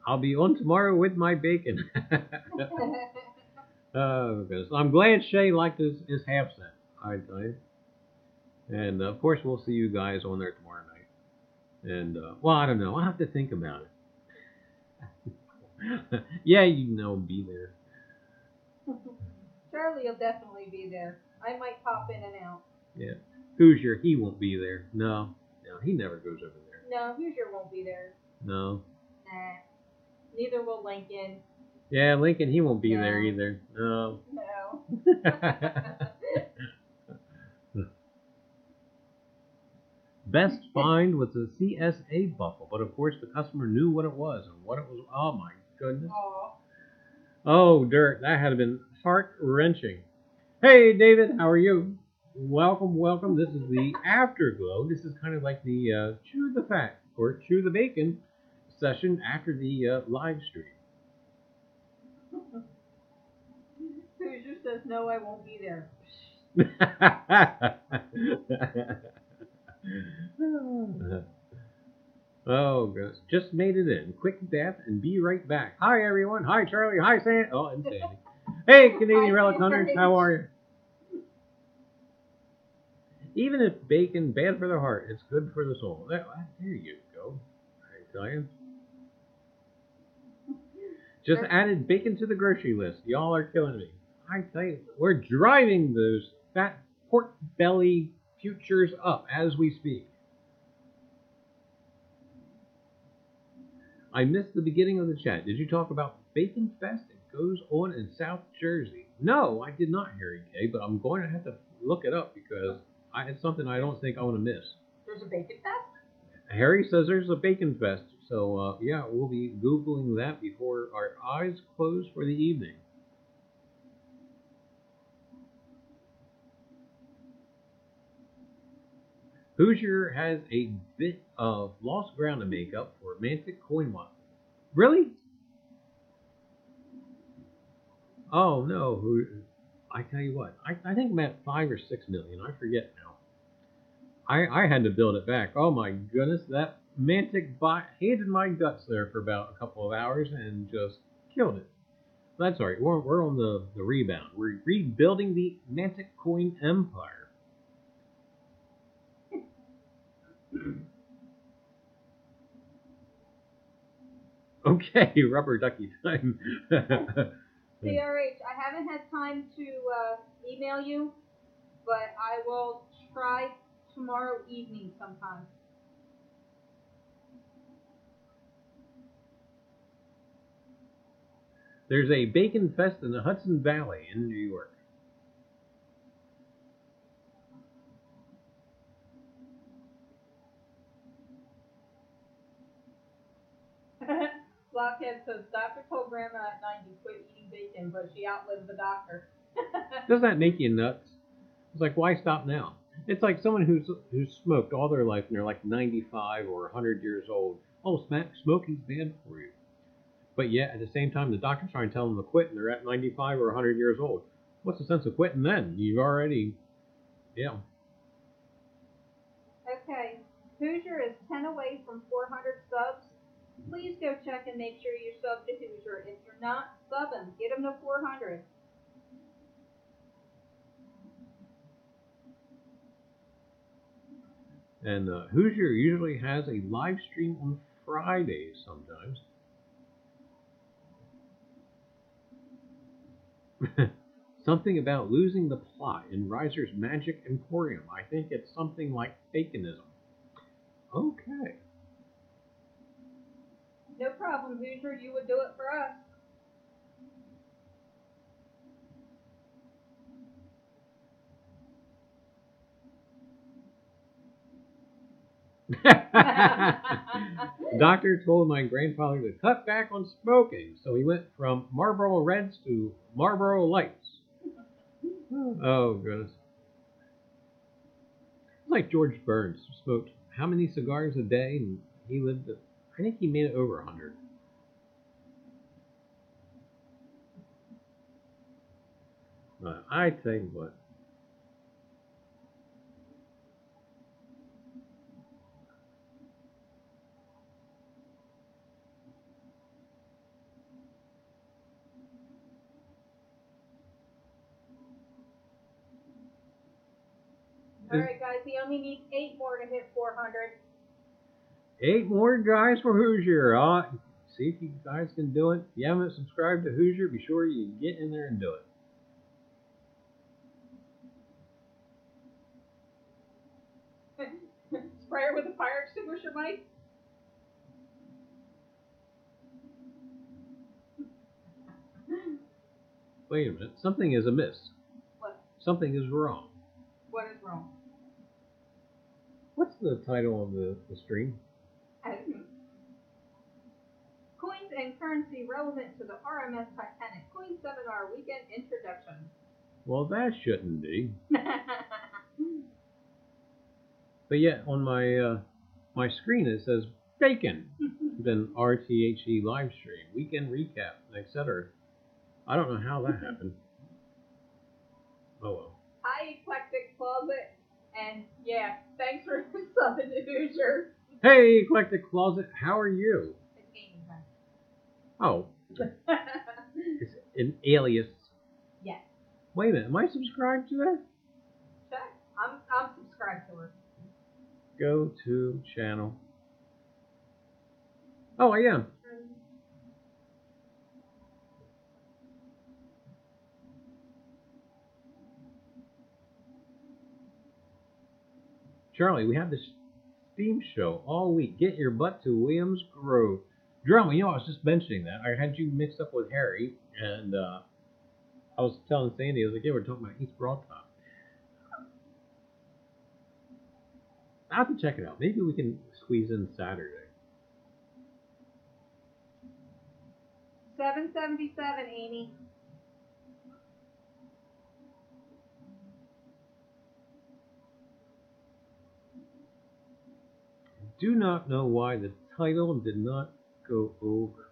S1: I'll be on tomorrow with my bacon. Oh, goodness. I'm glad Shay liked his half set, I tell you. And of course, we'll see you guys on there tomorrow night. And well, I don't know. I'll have to think about it. Yeah, you know, be there.
S2: Charlie will definitely be there. I might pop in and out.
S1: Yeah. Hoosier, he won't be there. No, he never goes over there.
S2: No, Hoosier won't be there.
S1: No.
S2: Nah. Neither will Lincoln.
S1: Yeah, Lincoln, he won't be there either. No.
S2: No.
S1: Best find was a CSA buffle, but of course the customer knew what it was and what it was. Oh my goodness.
S2: Aww.
S1: Oh, Dirk, that had been heart-wrenching. Hey, David, how are you? Welcome, welcome. This is the Afterglow. This is kind of like the Chew the Fat or Chew the Bacon session after the live stream.
S2: Hoosier says, no, I won't be there.
S1: Oh, gosh. Just made it in. Quick death and be right back. Hi, everyone. Hi, Charlie. Hi, Sandy. Oh, and Sandy. Hey, Canadian Relic Hunters. How are you? Even if bacon bad for the heart, it's good for the soul. There you go. I tell you. Just added bacon to the grocery list. Y'all are killing me. I tell you, we're driving those fat pork belly futures up as we speak. I missed the beginning of the chat. Did you talk about Bacon Fest? It goes on in South Jersey. No, I did not, Harry K., but I'm going to have to look it up because it's something I don't think I want to miss.
S2: There's a Bacon Fest?
S1: Harry says there's a Bacon Fest. So, yeah, we'll be Googling that before our eyes close for the evening. Hoosier has a bit of lost ground to make up for romantic coin watching. Really? Oh, no. I tell you what. I think I'm at 5 or 6 million. I forget now. I had to build it back. Oh, my goodness. That Mantic bot hated my guts there for about a couple of hours and just killed it. That's all right. We're on the rebound. We're rebuilding the Mantic coin empire. Okay, rubber ducky time.
S2: CRH, I haven't had time to email you, but I will try tomorrow evening sometime.
S1: There's a Bacon Fest in the Hudson Valley in New York.
S2: Blockhead says, Doctor told Grandma at 90 quit eating bacon, but she outlived the doctor.
S1: Doesn't that make you nuts? It's like, why stop now? It's like someone who's smoked all their life and they're like 95 or 100 years old. Oh, smoking's bad for you. But yet, at the same time, the doctor's trying to tell them to quit, and they're at 95 or 100 years old. What's the sense of quitting then? You've already, yeah.
S2: Okay, Hoosier is 10 away from 400 subs. Please go check and make sure you're subbed to Hoosier. If you're not, sub him. Get him to 400.
S1: And Hoosier usually has a live stream on Fridays sometimes. Something about losing the plot in Reiser's Magic Emporium. I think it's something like fakenism. Okay.
S2: No problem, Hoosier. You would do it for us.
S1: Doctor told my grandfather to cut back on smoking, so he went from Marlboro Reds to Marlboro Lights. Oh, goodness. It's like George Burns smoked how many cigars a day, and he lived, I think he made it over 100. I tell you what.
S2: Alright, guys, he only needs 8 more to hit 400.
S1: 8 more guys for Hoosier. See if you guys can do it. If you haven't subscribed to Hoosier, be sure you get in there and do it.
S2: Sprayer with a fire extinguisher, Mike?
S1: Wait a minute. Something is amiss.
S2: What?
S1: Something is wrong.
S2: What is wrong?
S1: What's the title of the stream?
S2: Coins and currency relevant to the RMS Titanic Coin Seminar Weekend Introduction.
S1: Well, that shouldn't be. But yet, on my screen it says bacon. Then RTHE live stream, weekend recap, etc. I don't know how that happened. Oh well.
S2: Hi, Eclectic Closet. And yeah, thanks for subbing to Hoosier.
S1: Hey, Eclectic Closet, how are you?
S2: It's gaming time.
S1: Oh. It's an alias.
S2: Yes.
S1: Wait a minute, am I subscribed to that?
S2: Check. I'm subscribed to her.
S1: Go to channel. Oh, I am. Charlie, we have this Steam show all week. Get your butt to Williams Grove. Drama, you know, I was just mentioning that. I had you mixed up with Harry, and I was telling Sandy, I was like, yeah, we're talking about East Broadtop. I'll have to check it out. Maybe we can squeeze in Saturday.
S2: 777, Amy.
S1: Do not know why the title did not go over.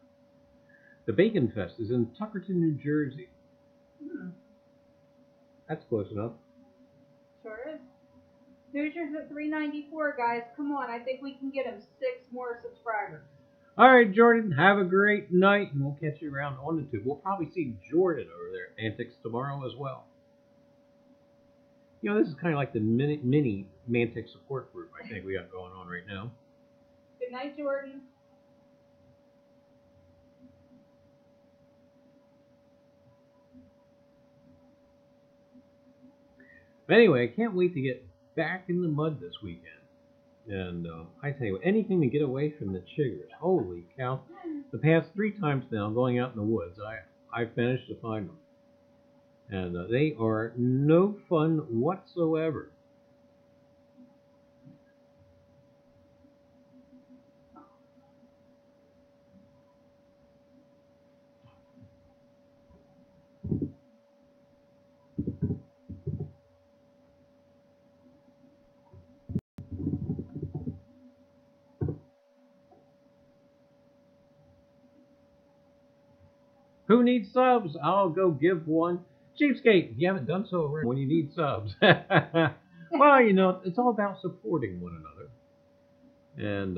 S1: The Bacon Fest is in Tuckerton, New Jersey. That's close enough.
S2: Sure is. Hoosiers at 394, guys. Come on, I think we can get him 6 more subscribers.
S1: All right, Jordan, have a great night, and we'll catch you around on the tube. We'll probably see Jordan over there at Antics tomorrow as well. You know, this is kind of like the mini Mantic support group I think we got going on right now.
S2: Good night, Jordan.
S1: Anyway, I can't wait to get back in the mud this weekend. And I tell you what, anything to get away from the chiggers. Holy cow. The past 3 times now going out in the woods, I've managed to find them. And they are no fun whatsoever. Who needs subs? I'll go give one. Cheapskate, you haven't done so already when you need subs. Well, you know, it's all about supporting one another. And,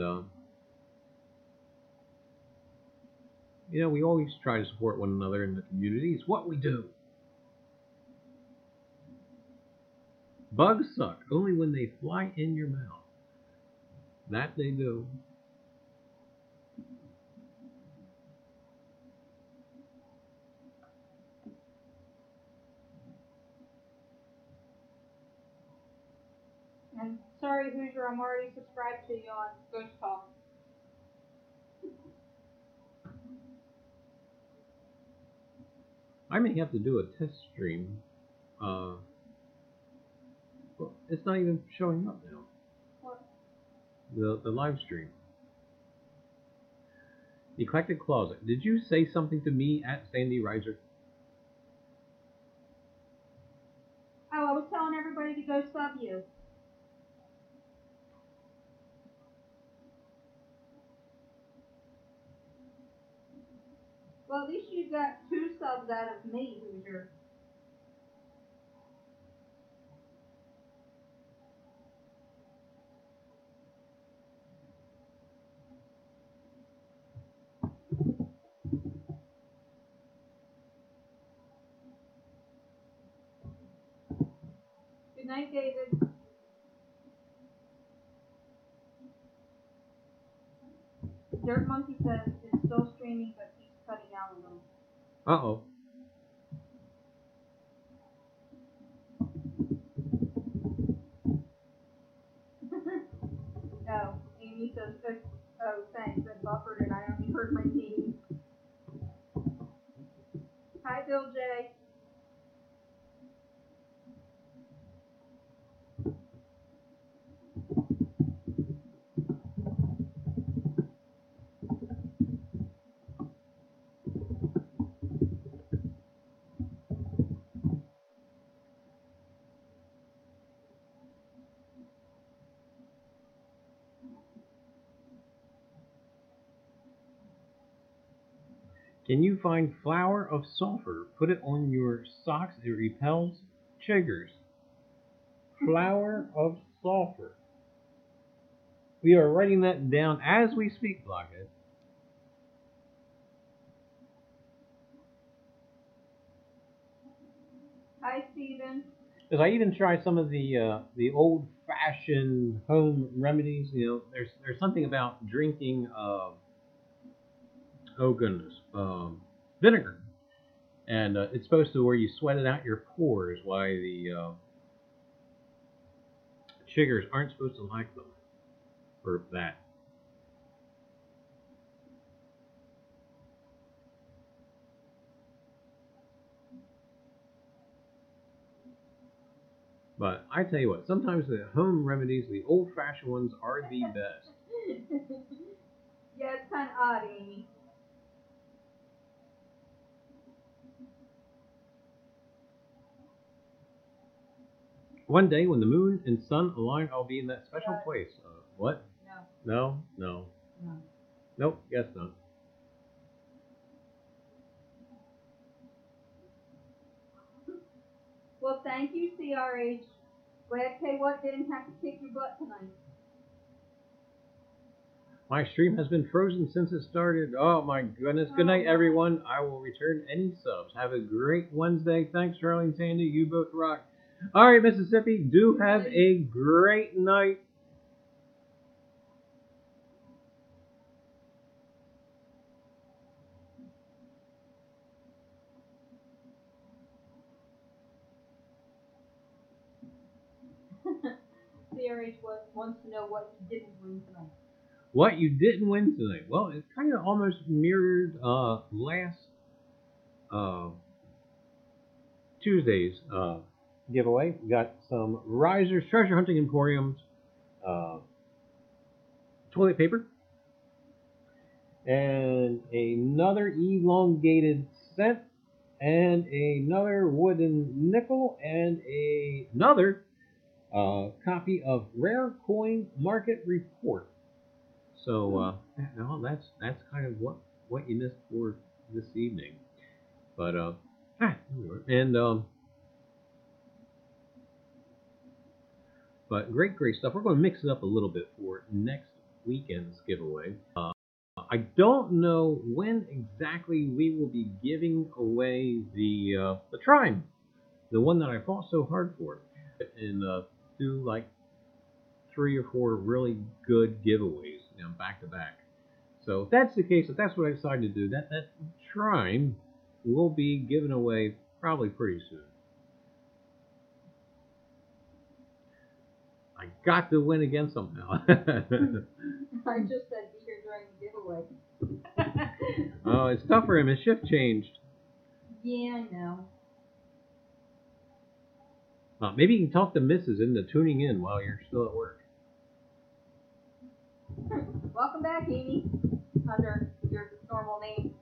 S1: you know, we always try to support one another in the community. It's what we do. Bugs suck only when they fly in your mouth. That they do.
S2: And sorry, Hoosier, I'm already subscribed to you on Ghost Talk.
S1: I may have to do a test stream. Well, it's not even showing up now.
S2: What?
S1: The live stream. Eclectic Closet. Did you say something to me at Sandy Reiser?
S2: Oh, I was telling everybody to go sub you. Well, at least you got 2 subs out of me, Hoosier. Good night, David. Dirt Monkey says it's still streaming, but keeps cutting out a little.
S1: Uh-oh.
S2: Oh, Amy says, oh, thanks, I buffered and I only heard my name. Hi, Bill J.
S1: Can you find flower of sulfur? Put it on your socks. It repels chiggers. Flower of sulfur. We are writing that down as we speak, Blockhead.
S2: Hi, Steven.
S1: Because I even try some of the old-fashioned home remedies. You know, there's something about drinking. Oh goodness, vinegar, and it's supposed to where you sweat it out your pores. Why the chiggers aren't supposed to like them for that. But I tell you what, sometimes the home remedies, the old-fashioned ones, are the best.
S2: Yeah, it's kind of odd, Amy.
S1: One day when the moon and sun align, I'll be in that special place. What?
S2: No.
S1: No.
S2: No.
S1: Nope. Guess not.
S2: Well, thank you, CRH. Glad K-What didn't have to kick your butt tonight.
S1: My stream has been frozen since it started. Oh my goodness. Good night, everyone. I will return any subs. Have a great Wednesday. Thanks, Charlie and Sandy. You both rock. All right, Mississippi. Do have a great night.
S2: CRH wants to know what you didn't win tonight.
S1: What you didn't win tonight? Well, it kind of almost mirrored last Tuesday's giveaway. We got some Reiser's Treasure Hunting Emporium toilet paper and another elongated set and another wooden nickel and another copy of Rare Coin Market Report. So well, that's kind of what you missed for this evening. But and but great stuff. We're going to mix it up a little bit for next weekend's giveaway. I don't know when exactly we will be giving away the Trime, the one that I fought so hard for, and do like 3 or 4 really good giveaways, back to back. So if that's the case, if that's what I decide to do, that Trime will be given away probably pretty soon. I got to win again somehow.
S2: I just said be here during the giveaway.
S1: Oh, it's tough for him. His shift changed.
S2: Yeah, I know.
S1: Maybe you can talk the missus into tuning in while you're still at work.
S2: Welcome back, Amy, under your normal name.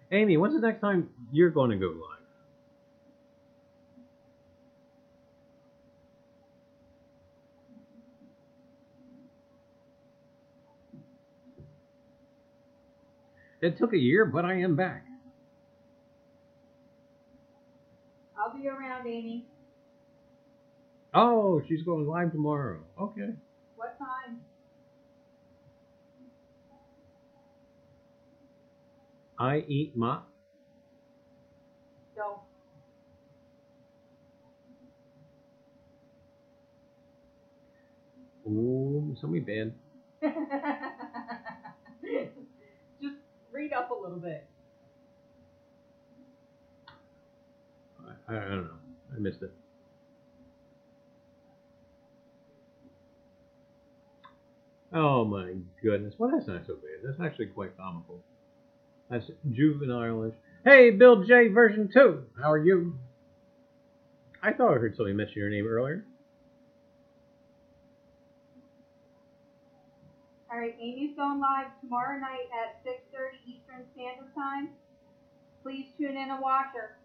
S1: Amy, when's the next time you're going to go live? It took a year, but I am back.
S2: I'll be around, Amy.
S1: Oh, she's going live tomorrow. Okay.
S2: What time?
S1: I eat my...
S2: Don't.
S1: Ooh, somebody bad.
S2: Just read up a little bit.
S1: I don't know. I missed it. Oh my goodness. Well, that's not so bad. That's actually quite comical. That's juvenile-ish. Hey, Bill J version 2. How are you? I thought I heard somebody mention your name earlier.
S2: Alright, Amy's going live tomorrow night at 6:30 Eastern Standard Time. Please tune in and watch her.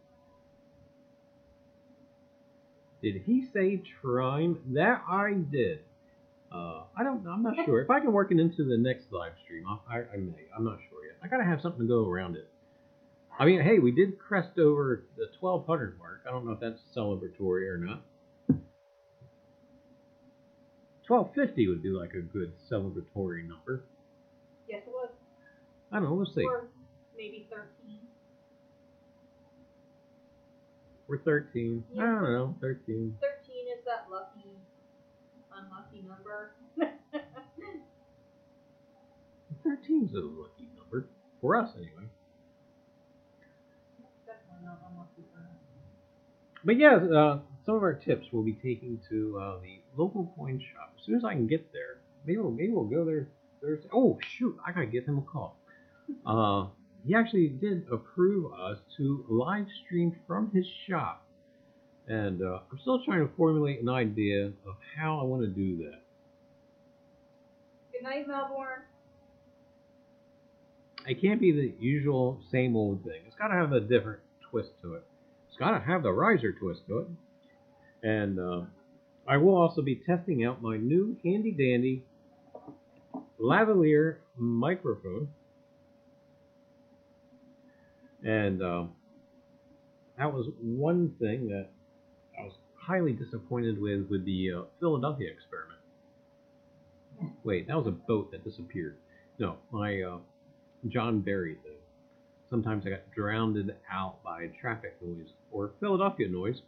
S1: Did he say Trime? That I did. I'm not sure. If I can work it into the next live stream, I may. I'm not sure yet. I gotta have something to go around it. I mean, hey, we did crest over the 1200 mark. I don't know if that's celebratory or not. 1250 would be like a good celebratory number.
S2: Yes, it was.
S1: I don't know. We'll see.
S2: Or maybe 13.
S1: We're 13.
S2: Yeah.
S1: I don't know. 13.
S2: 13 is that lucky, unlucky number.
S1: 13 is a lucky number. For us, anyway.
S2: Definitely not unlucky for us.
S1: But yeah, some of our tips we'll be taking to the local coin shop. As soon as I can get there, maybe we'll go there Thursday. Oh, shoot. I got to give him a call. He actually did approve us to live stream from his shop. And I'm still trying to formulate an idea of how I want to do that.
S2: Good night, Melbourne.
S1: It can't be the usual same old thing. It's got to have a different twist to it. It's got to have the Reiser twist to it. And I will also be testing out my new handy dandy lavalier microphone. And that was one thing that I was highly disappointed with the Philadelphia experiment. Wait, that was a boat that disappeared. No, my John Berry thing. Sometimes I got drowned out by traffic noise or Philadelphia noise.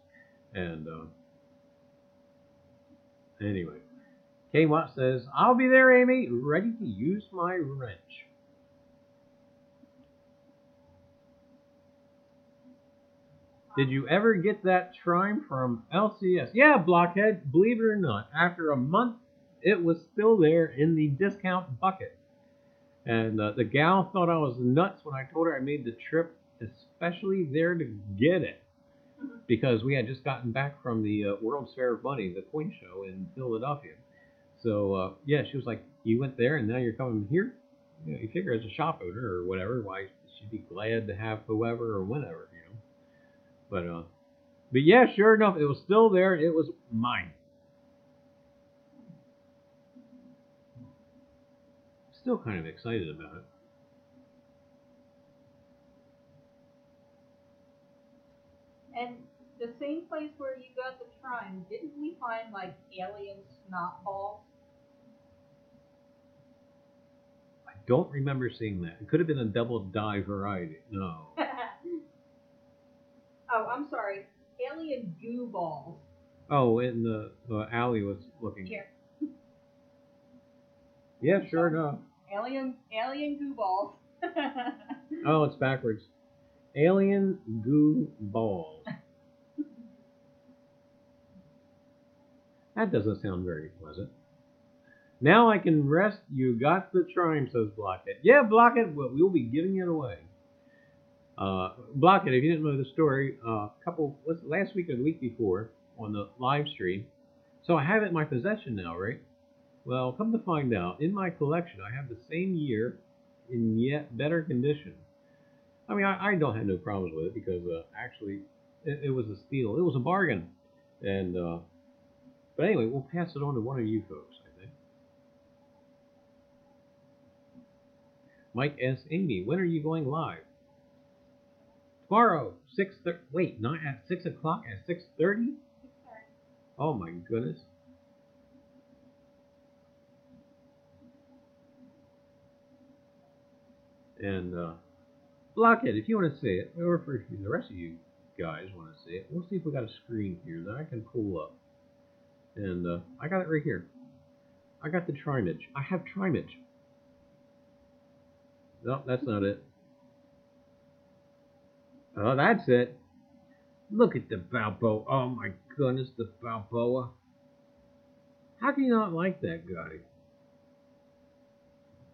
S1: And anyway, K Watt says, I'll be there, Amy, ready to use my wrench. Did you ever get that Trime from LCS? Yeah, Blockhead, believe it or not, after a month, it was still there in the discount bucket. And the gal thought I was nuts when I told her I made the trip especially there to get it. Because we had just gotten back from the World's Fair of Money, the coin show in Philadelphia. So, yeah, she was like, you went there and now you're coming here? You know, you figure as a shop owner or whatever, why she'd be glad to have whoever or whenever, you know. But yeah, sure enough, it was still there. It was mine. Still kind of excited about it.
S2: And the same place where you got the Trime, didn't we find like alien snot balls?
S1: I don't remember seeing that. It could have been a double dye variety. No.
S2: Oh, I'm sorry. Alien goo balls.
S1: Oh, and the alley was looking.
S2: Here.
S1: Yeah, sure enough.
S2: Alien goo balls.
S1: Oh, it's backwards. Alien goo balls. That doesn't sound very pleasant. Now I can rest. You got the Trime, says Blockhead. Yeah, Blockhead, we'll be giving it away. Blockhead, if you didn't know the story, last week or the week before on the live stream. So I have it in my possession now, right? Well, come to find out, in my collection, I have the same year in yet better condition. I mean, I don't have no problems with it because actually it was a steal. It was a bargain. And but anyway, we'll pass it on to one of you folks, I think. Mike asks Amy, when are you going live? Tomorrow, 6:30. Wait, not at 6 o'clock, at 6:30? 6:30. Oh my goodness. And Blockhead, if you want to see it, or if the rest of you guys want to see it, we'll see if we got a screen here that I can pull up. And I got it right here. I got the Trimage. I have Trimage. No, that's not it. Oh, that's it. Look at the Balboa. Oh my goodness, the Balboa. How can you not like that guy?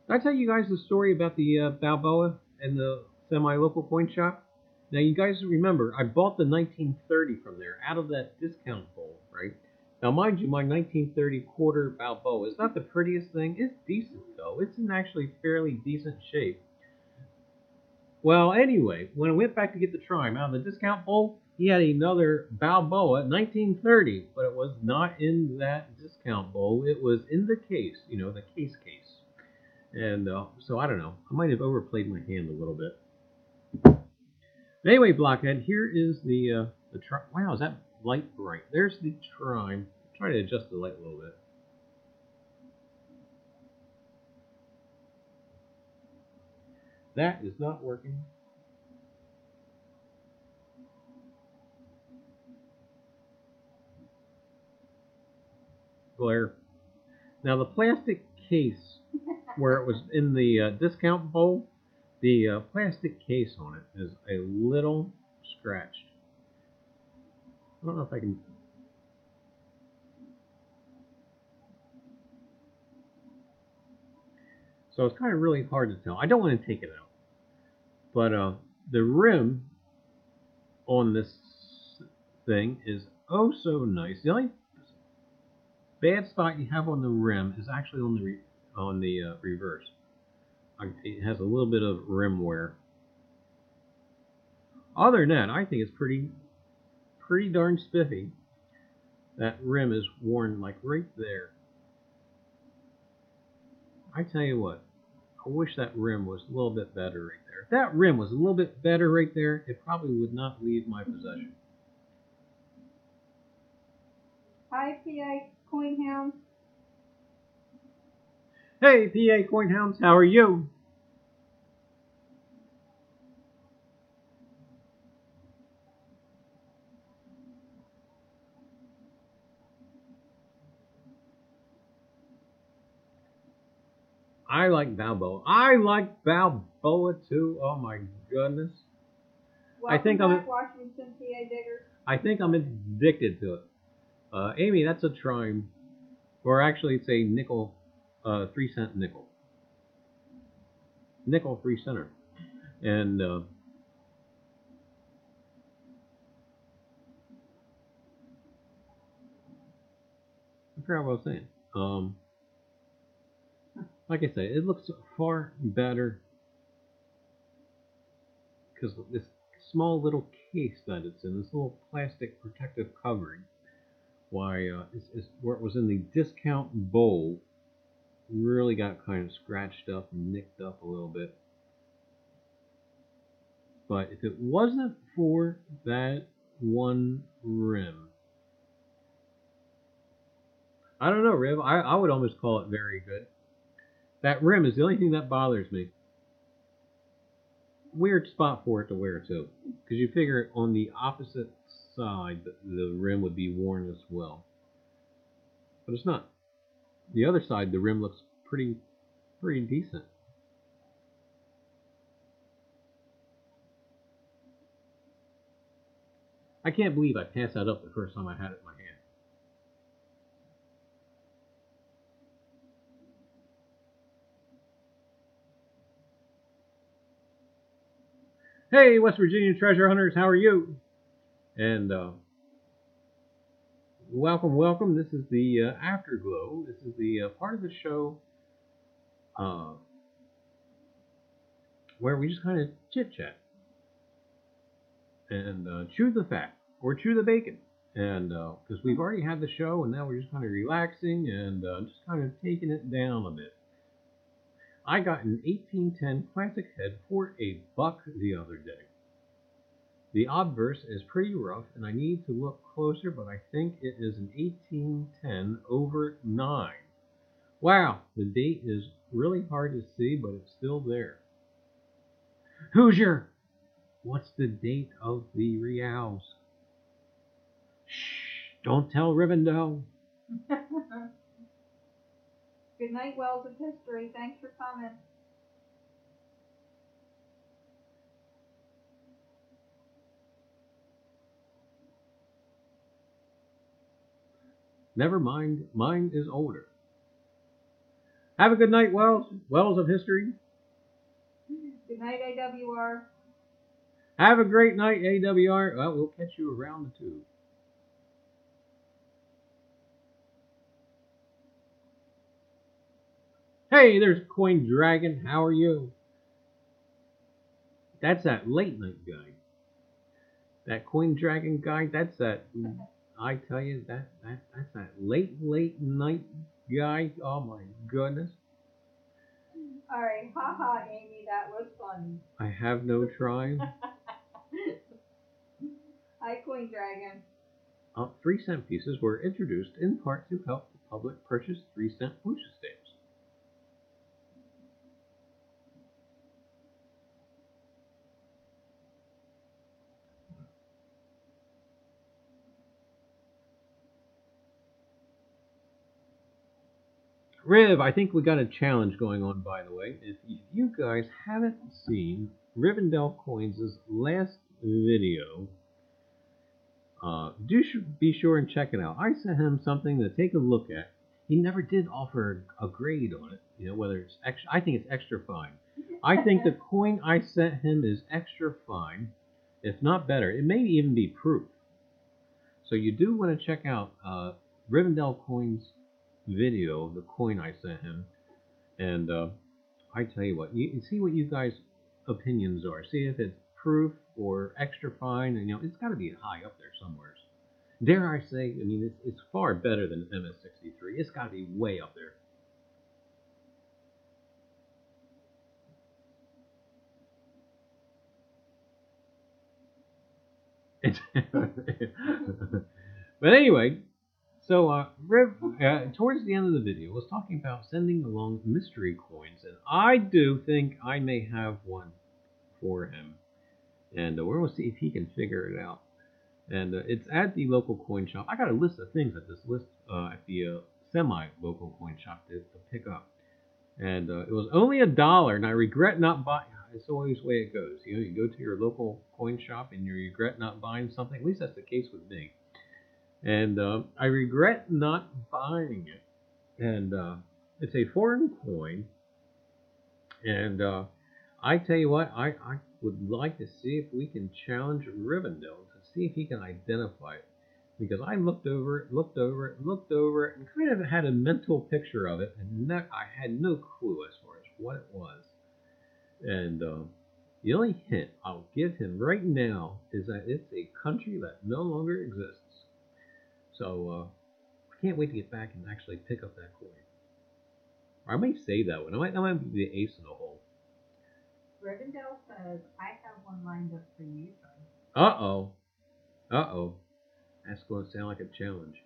S1: Did I tell you guys the story about the Balboa and the semi-local coin shop? Now, you guys remember, I bought the 1930 from there out of that discount bowl, right? Now, mind you, my 1930 quarter Balboa is not the prettiest thing. It's decent, though. It's in actually fairly decent shape. Well, anyway, when I went back to get the Trime out of the discount bowl, he had another Balboa 1930, but it was not in that discount bowl. It was in the case, you know, the case. And so I don't know. I might have overplayed my hand a little bit. But anyway, Blockhead, here is the Trime. Wow, is that light bright? There's the Trime. Try to adjust the light a little bit. That is not working. Glare. Now the plastic case where it was in the discount bowl, the plastic case on it is a little scratched. I don't know if I can. So it's kind of really hard to tell. I don't want to take it out. But the rim on this thing is oh so nice. The only bad spot you have on the rim is actually on the reverse. It has a little bit of rim wear. Other than that, I think it's pretty darn spiffy. That rim is worn like right there. I tell you what, I wish that rim was a little bit better right there. If that rim was a little bit better right there, it probably would not leave my possession.
S2: Hi, PA Coin Hounds.
S1: Hey, PA Coin Hounds, how are you? I like Balboa. I like Balboa too. Oh my goodness.
S2: Welcome back, Washington, PA Diggers.
S1: I think I'm addicted to it. Amy, that's a Trime. Or actually, it's a nickel, 3-cent nickel. Nickel 3 center. And I forgot what I was saying. Like I say, it looks far better because this small little case that it's in, this little plastic protective covering, why it's where it was in the discount bowl really got kind of scratched up and nicked up a little bit. But if it wasn't for that one rim, I don't know, Riv, I would almost call it very good. That rim is the only thing that bothers me. Weird spot for it to wear too, because you figure on the opposite side the rim would be worn as well, but it's not. The other side, the rim looks pretty decent. I can't believe I passed that up the first time I had it in my hand. Hey, West Virginia treasure hunters, how are you? And welcome. This is the afterglow. This is the part of the show where we just kind of chit chat and chew the fat or chew the bacon. And because we've already had the show, and now we're just kind of relaxing and just kind of taking it down a bit. I got an 1810 classic head for $1 the other day. The obverse is pretty rough, and I need to look closer, but I think it is an 1810/9. Wow, the date is really hard to see, but it's still there. Hoosier, what's the date of the reals? Shh, don't tell Rivendell.
S2: Good night, Wells of History. Thanks for coming.
S1: Never mind, mine is older. Have a good night, Wells of History.
S2: Good night, AWR.
S1: Have a great night, AWR. Well, we'll catch you around the tube. Hey, there's Coin Dragon. How are you? That's that late night guy. That Coin Dragon guy, that's that, I tell you, that's that late night guy. Oh my goodness.
S2: Alright, haha, Amy, that was funny.
S1: I have no trying.
S2: Hi, Queen Dragon.
S1: 3-cent pieces were introduced in part to help the public purchase 3-cent postage stamps. Riv, I think we got a challenge going on, by the way. If you guys haven't seen Rivendell Coins' last video, be sure and check it out. I sent him something to take a look at. He never did offer a grade on it, whether it's extra. I think it's extra fine. I think the coin I sent him is extra fine, if not better. It may even be proof. So you do want to check out Rivendell Coins' video of the coin I sent him, and I tell you what, you see what you guys' opinions are. See if it's proof or extra fine, and it's got to be high up there somewhere. Dare I say, I mean, it's far better than MS63. It's got to be way up there. But anyway, so Riv, towards the end of the video, was talking about sending along mystery coins, and I do think I may have one for him, and we're going to see if he can figure it out. And it's at the local coin shop. I got a list of things at this list at the semi-local coin shop to pick up, and it was only $1, and I regret not buying. It's always the way it goes. You go to your local coin shop and you regret not buying something. At least that's the case with me. And I regret not buying it. And it's a foreign coin. And I tell you what, I would like to see if we can challenge Rivendell to see if he can identify it. Because I looked over it, and kind of had a mental picture of it, and I had no clue as far as what it was. And the only hint I'll give him right now is that it's a country that no longer exists. So I can't wait to get back and actually pick up that coin. I might save that one. That might be the ace in the hole.
S2: Rivendell says, I have one lined up for you.
S1: Uh-oh. Uh-oh. That's going to sound like a challenge.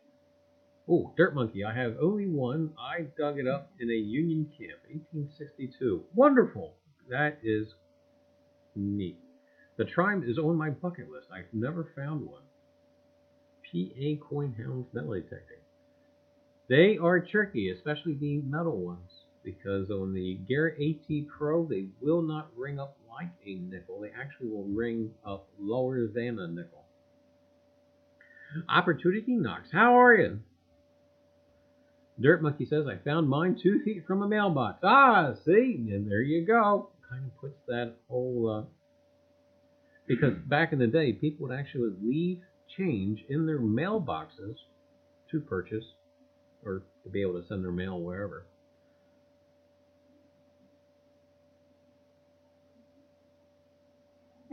S1: Oh, Dirt Monkey, I have only one. I dug it up in a Union camp, 1862. Wonderful. That is neat. The Trime is on my bucket list. I've never found one. PA Coin Hounds metal detecting. They are tricky, especially the metal ones, because on the Garrett AT Pro, they will not ring up like a nickel. They actually will ring up lower than a nickel. Opportunity Knox, how are you? Dirt Monkey says, I found mine 2 feet from a mailbox. Ah, see? And there you go. Kind of puts that whole... because back in the day, people would actually leave change in their mailboxes to purchase or to be able to send their mail wherever.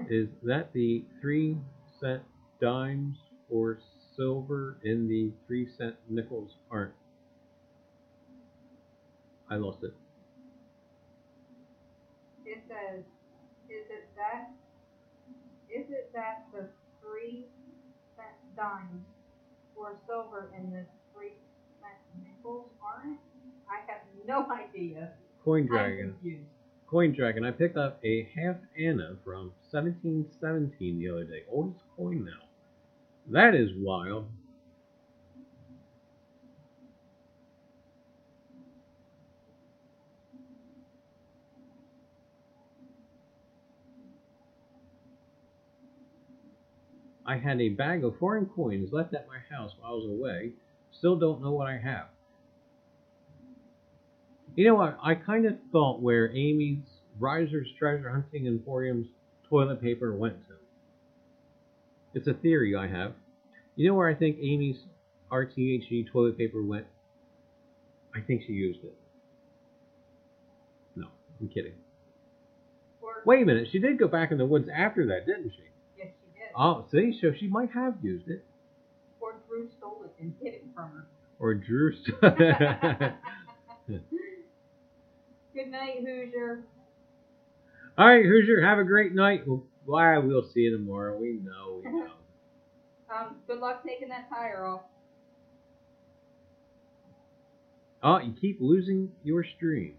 S1: Is that the 3-cent dimes or silver in the 3-cent nickels aren't? I lost it.
S2: It says, is it that the 3-cent dimes or silver in the 3-cent nickels aren't? I have no idea.
S1: Coin Dragon.
S2: I'm confused.
S1: Coin Dragon. I picked up a half Anna from 1717 the other day. Oldest coin now. That is wild. I had a bag of foreign coins left at my house while I was away. Still don't know what I have. You know what? I kind of thought where Amy's Reiser's Treasure Hunting Emporium's toilet paper went to. It's a theory I have. You know where I think Amy's RTHE toilet paper went? I think she used it. No, I'm kidding. Wait a minute. She did go back in the woods after that, didn't she?
S2: Yes, she did.
S1: Oh, see? So she might have used it.
S2: Or Drew stole it and hid it from her.
S1: Or Drew stole it.
S2: Good night, Hoosier.
S1: All right, Hoosier, have a great night. We'll see you tomorrow. We know.
S2: Good luck taking that tire off.
S1: Oh, you keep losing your stream.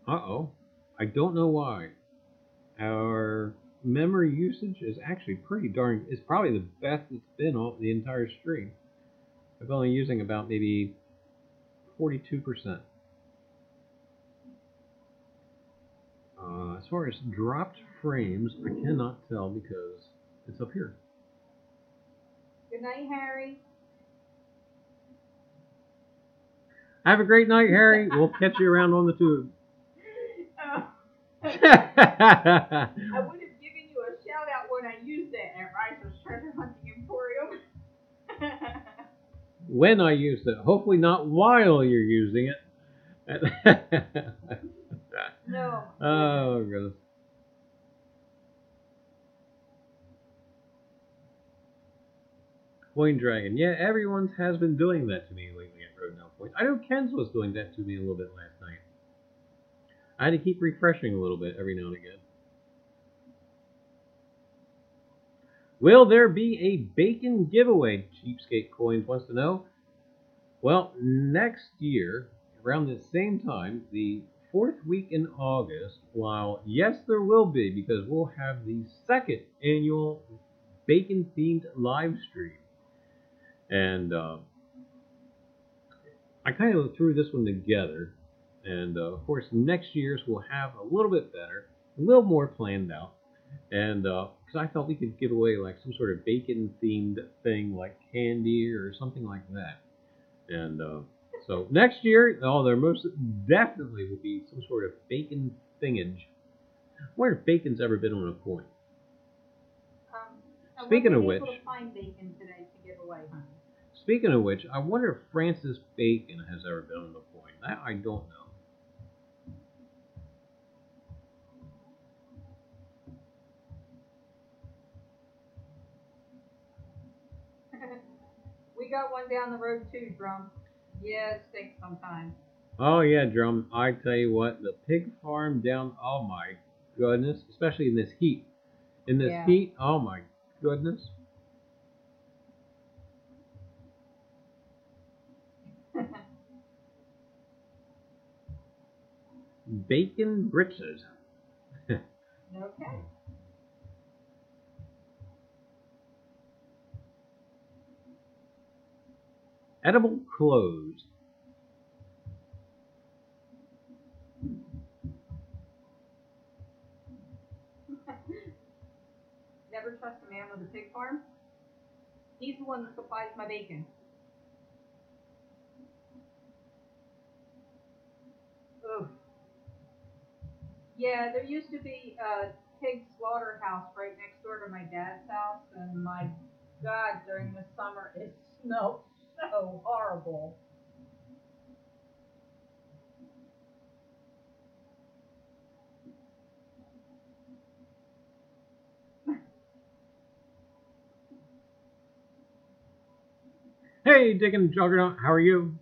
S1: Uh-oh. I don't know why. Our memory usage is actually pretty darn... It's probably the best it's been on the entire stream. I'm only using about maybe 42%. As far as dropped frames, I cannot tell because it's up here.
S2: Good night, Harry.
S1: Have a great night, Harry. We'll catch you around on the tube.
S2: I would have given you a shout out when I used it at Reiser's Treasure Hunting Emporium.
S1: When I used it. Hopefully not while you're using it.
S2: No.
S1: Oh, goodness. Coin Dragon. Yeah, everyone has been doing that to me lately at Road Now Point. I know Ken's was doing that to me a little bit last night. I had to keep refreshing a little bit every now and again. Will there be a bacon giveaway? Cheapskate Coins wants to know. Well, next year, around the same time, the 4th week in August, while yes, there will be, because we'll have the 2nd annual bacon-themed live stream. And I kind of threw this one together. And of course, next year's will have a little bit better, a little more planned out. And because I thought we could give away like some sort of bacon-themed thing, like candy or something like that. And so next year, there most definitely will be some sort of bacon thingage. I wonder if bacon's ever been on a coin. Speaking of which,
S2: able to find bacon today to give away, honey.
S1: Speaking of which, I wonder if Francis Bacon has ever been on a coin. That I don't know.
S2: We got one down the road too, Drum. Yeah, it stinks sometimes.
S1: Oh yeah, Drum. I tell you what, the pig farm down. Oh my goodness, especially in this heat. In this
S2: Yeah.
S1: heat, oh my goodness. Bacon britches.
S2: Okay.
S1: Edible clothes.
S2: Never trust a man with a pig farm. He's the one that supplies my bacon. Ugh. Yeah, there used to be a pig slaughterhouse right next door to my dad's house, and my God, during the summer it smelled so horrible.
S1: Hey, Dickon Juggernaut, how are you?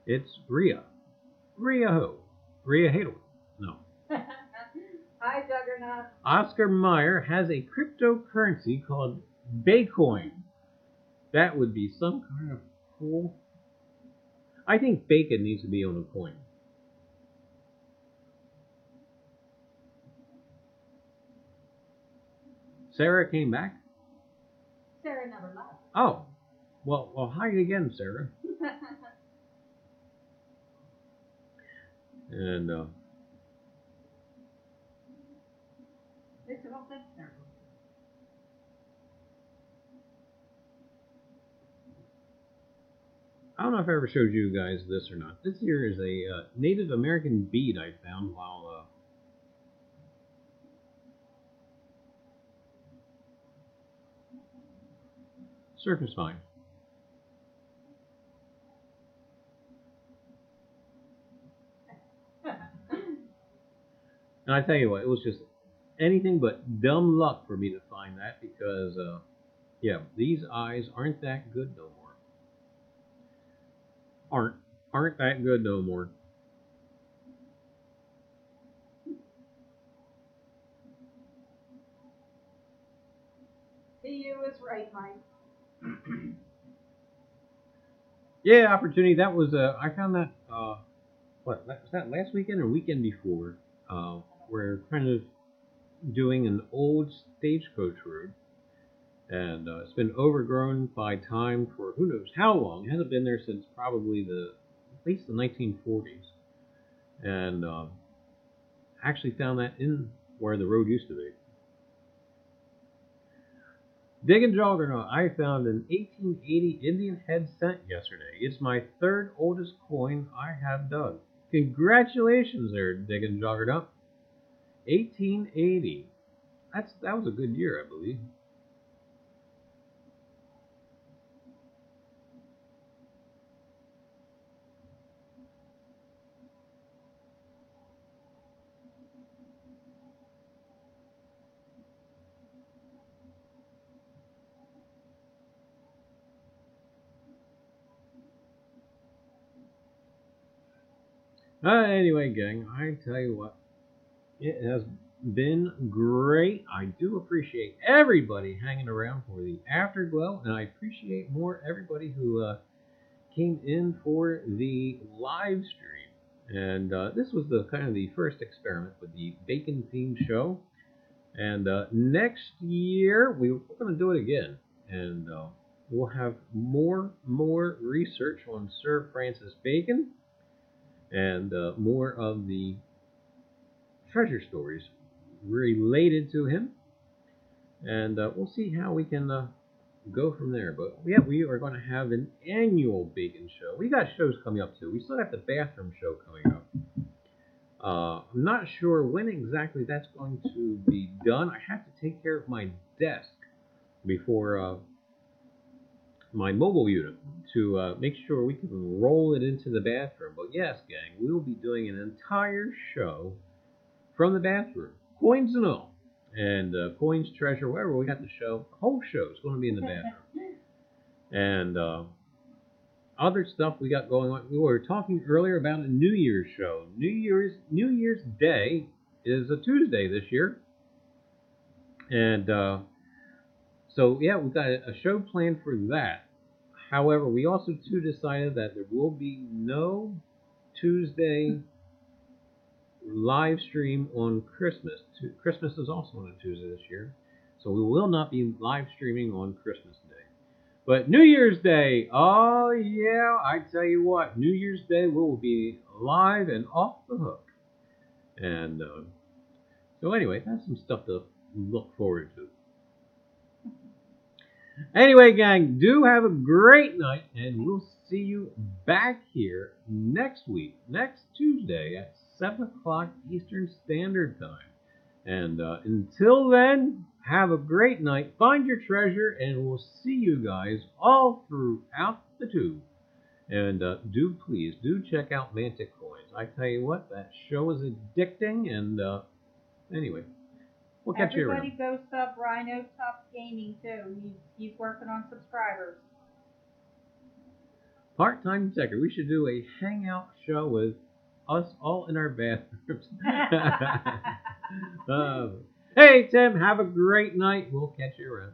S1: It's Rhea. Rhea who? Rhea Hadel. No.
S2: Hi, Juggernaut.
S1: Oscar Mayer has a cryptocurrency called Bacoin. That would be some kind of cool. I think bacon needs to be on a coin. Sarah came back.
S2: Sarah never left.
S1: Oh, well, hi again, Sarah. And
S2: It's about that, Sarah.
S1: I don't know if I ever showed you guys this or not. This here is a Native American bead I found while surface fine. And I tell you what, it was just anything but dumb luck for me to find that because, yeah, these eyes aren't that good no more. Aren't that good no more.
S2: He was right, Mike.
S1: Yeah, opportunity. That was I found that what was that last weekend or weekend before? We're kind of doing an old stagecoach road, and it's been overgrown by time for who knows how long. It hasn't been there since probably at least the 1940s, and actually found that in where the road used to be. Digging Juggernaut, I found an 1880 Indian head cent yesterday. It's my third oldest coin I have dug. Congratulations there, Digging Juggernaut. 1880. That was a good year, I believe. Anyway, gang, I tell you what, it has been great. I do appreciate everybody hanging around for the afterglow, and I appreciate more everybody who came in for the live stream. And this was the kind of the first experiment with the bacon themed show. And next year we're going to do it again, and we'll have more research on Sir Francis Bacon and more of the treasure stories related to him. And we'll see how we can go from there. But yeah, we are going to have an annual bacon show. We got shows coming up too. We still got the bathroom show coming up. I'm not sure when exactly that's going to be done. I have to take care of my desk before my mobile unit to make sure we can roll it into the bathroom. But yes, gang, we'll be doing an entire show from the bathroom, coins and all. And Coins, Treasure, wherever we got the show. The whole show is going to be in the bathroom. And other stuff we got going on. We were talking earlier about a New Year's show. New Year's Day is a Tuesday this year. And so, yeah, we've got a show planned for that. However, we also, too, decided that there will be no Tuesday live stream on Christmas. Christmas is also on a Tuesday this year. So we will not be live streaming on Christmas Day. But New Year's Day, oh yeah, I tell you what, New Year's Day will be live and off the hook. And so anyway, that's some stuff to look forward to. Anyway, gang, do have a great night, and we'll see you back here next week, next Tuesday at 7 o'clock Eastern Standard Time. And until then, have a great night, find your treasure, and we'll see you guys all throughout the tube. And please check out Mantic Coins. I tell you what, that show is addicting, and anyway, we'll catch you around.
S2: Everybody go sub Rhino Top Gaming too. He's working on subscribers.
S1: Part-time checker. We should do a hangout show with us all in our bathrooms. Hey, Tim, have a great night. We'll catch you around.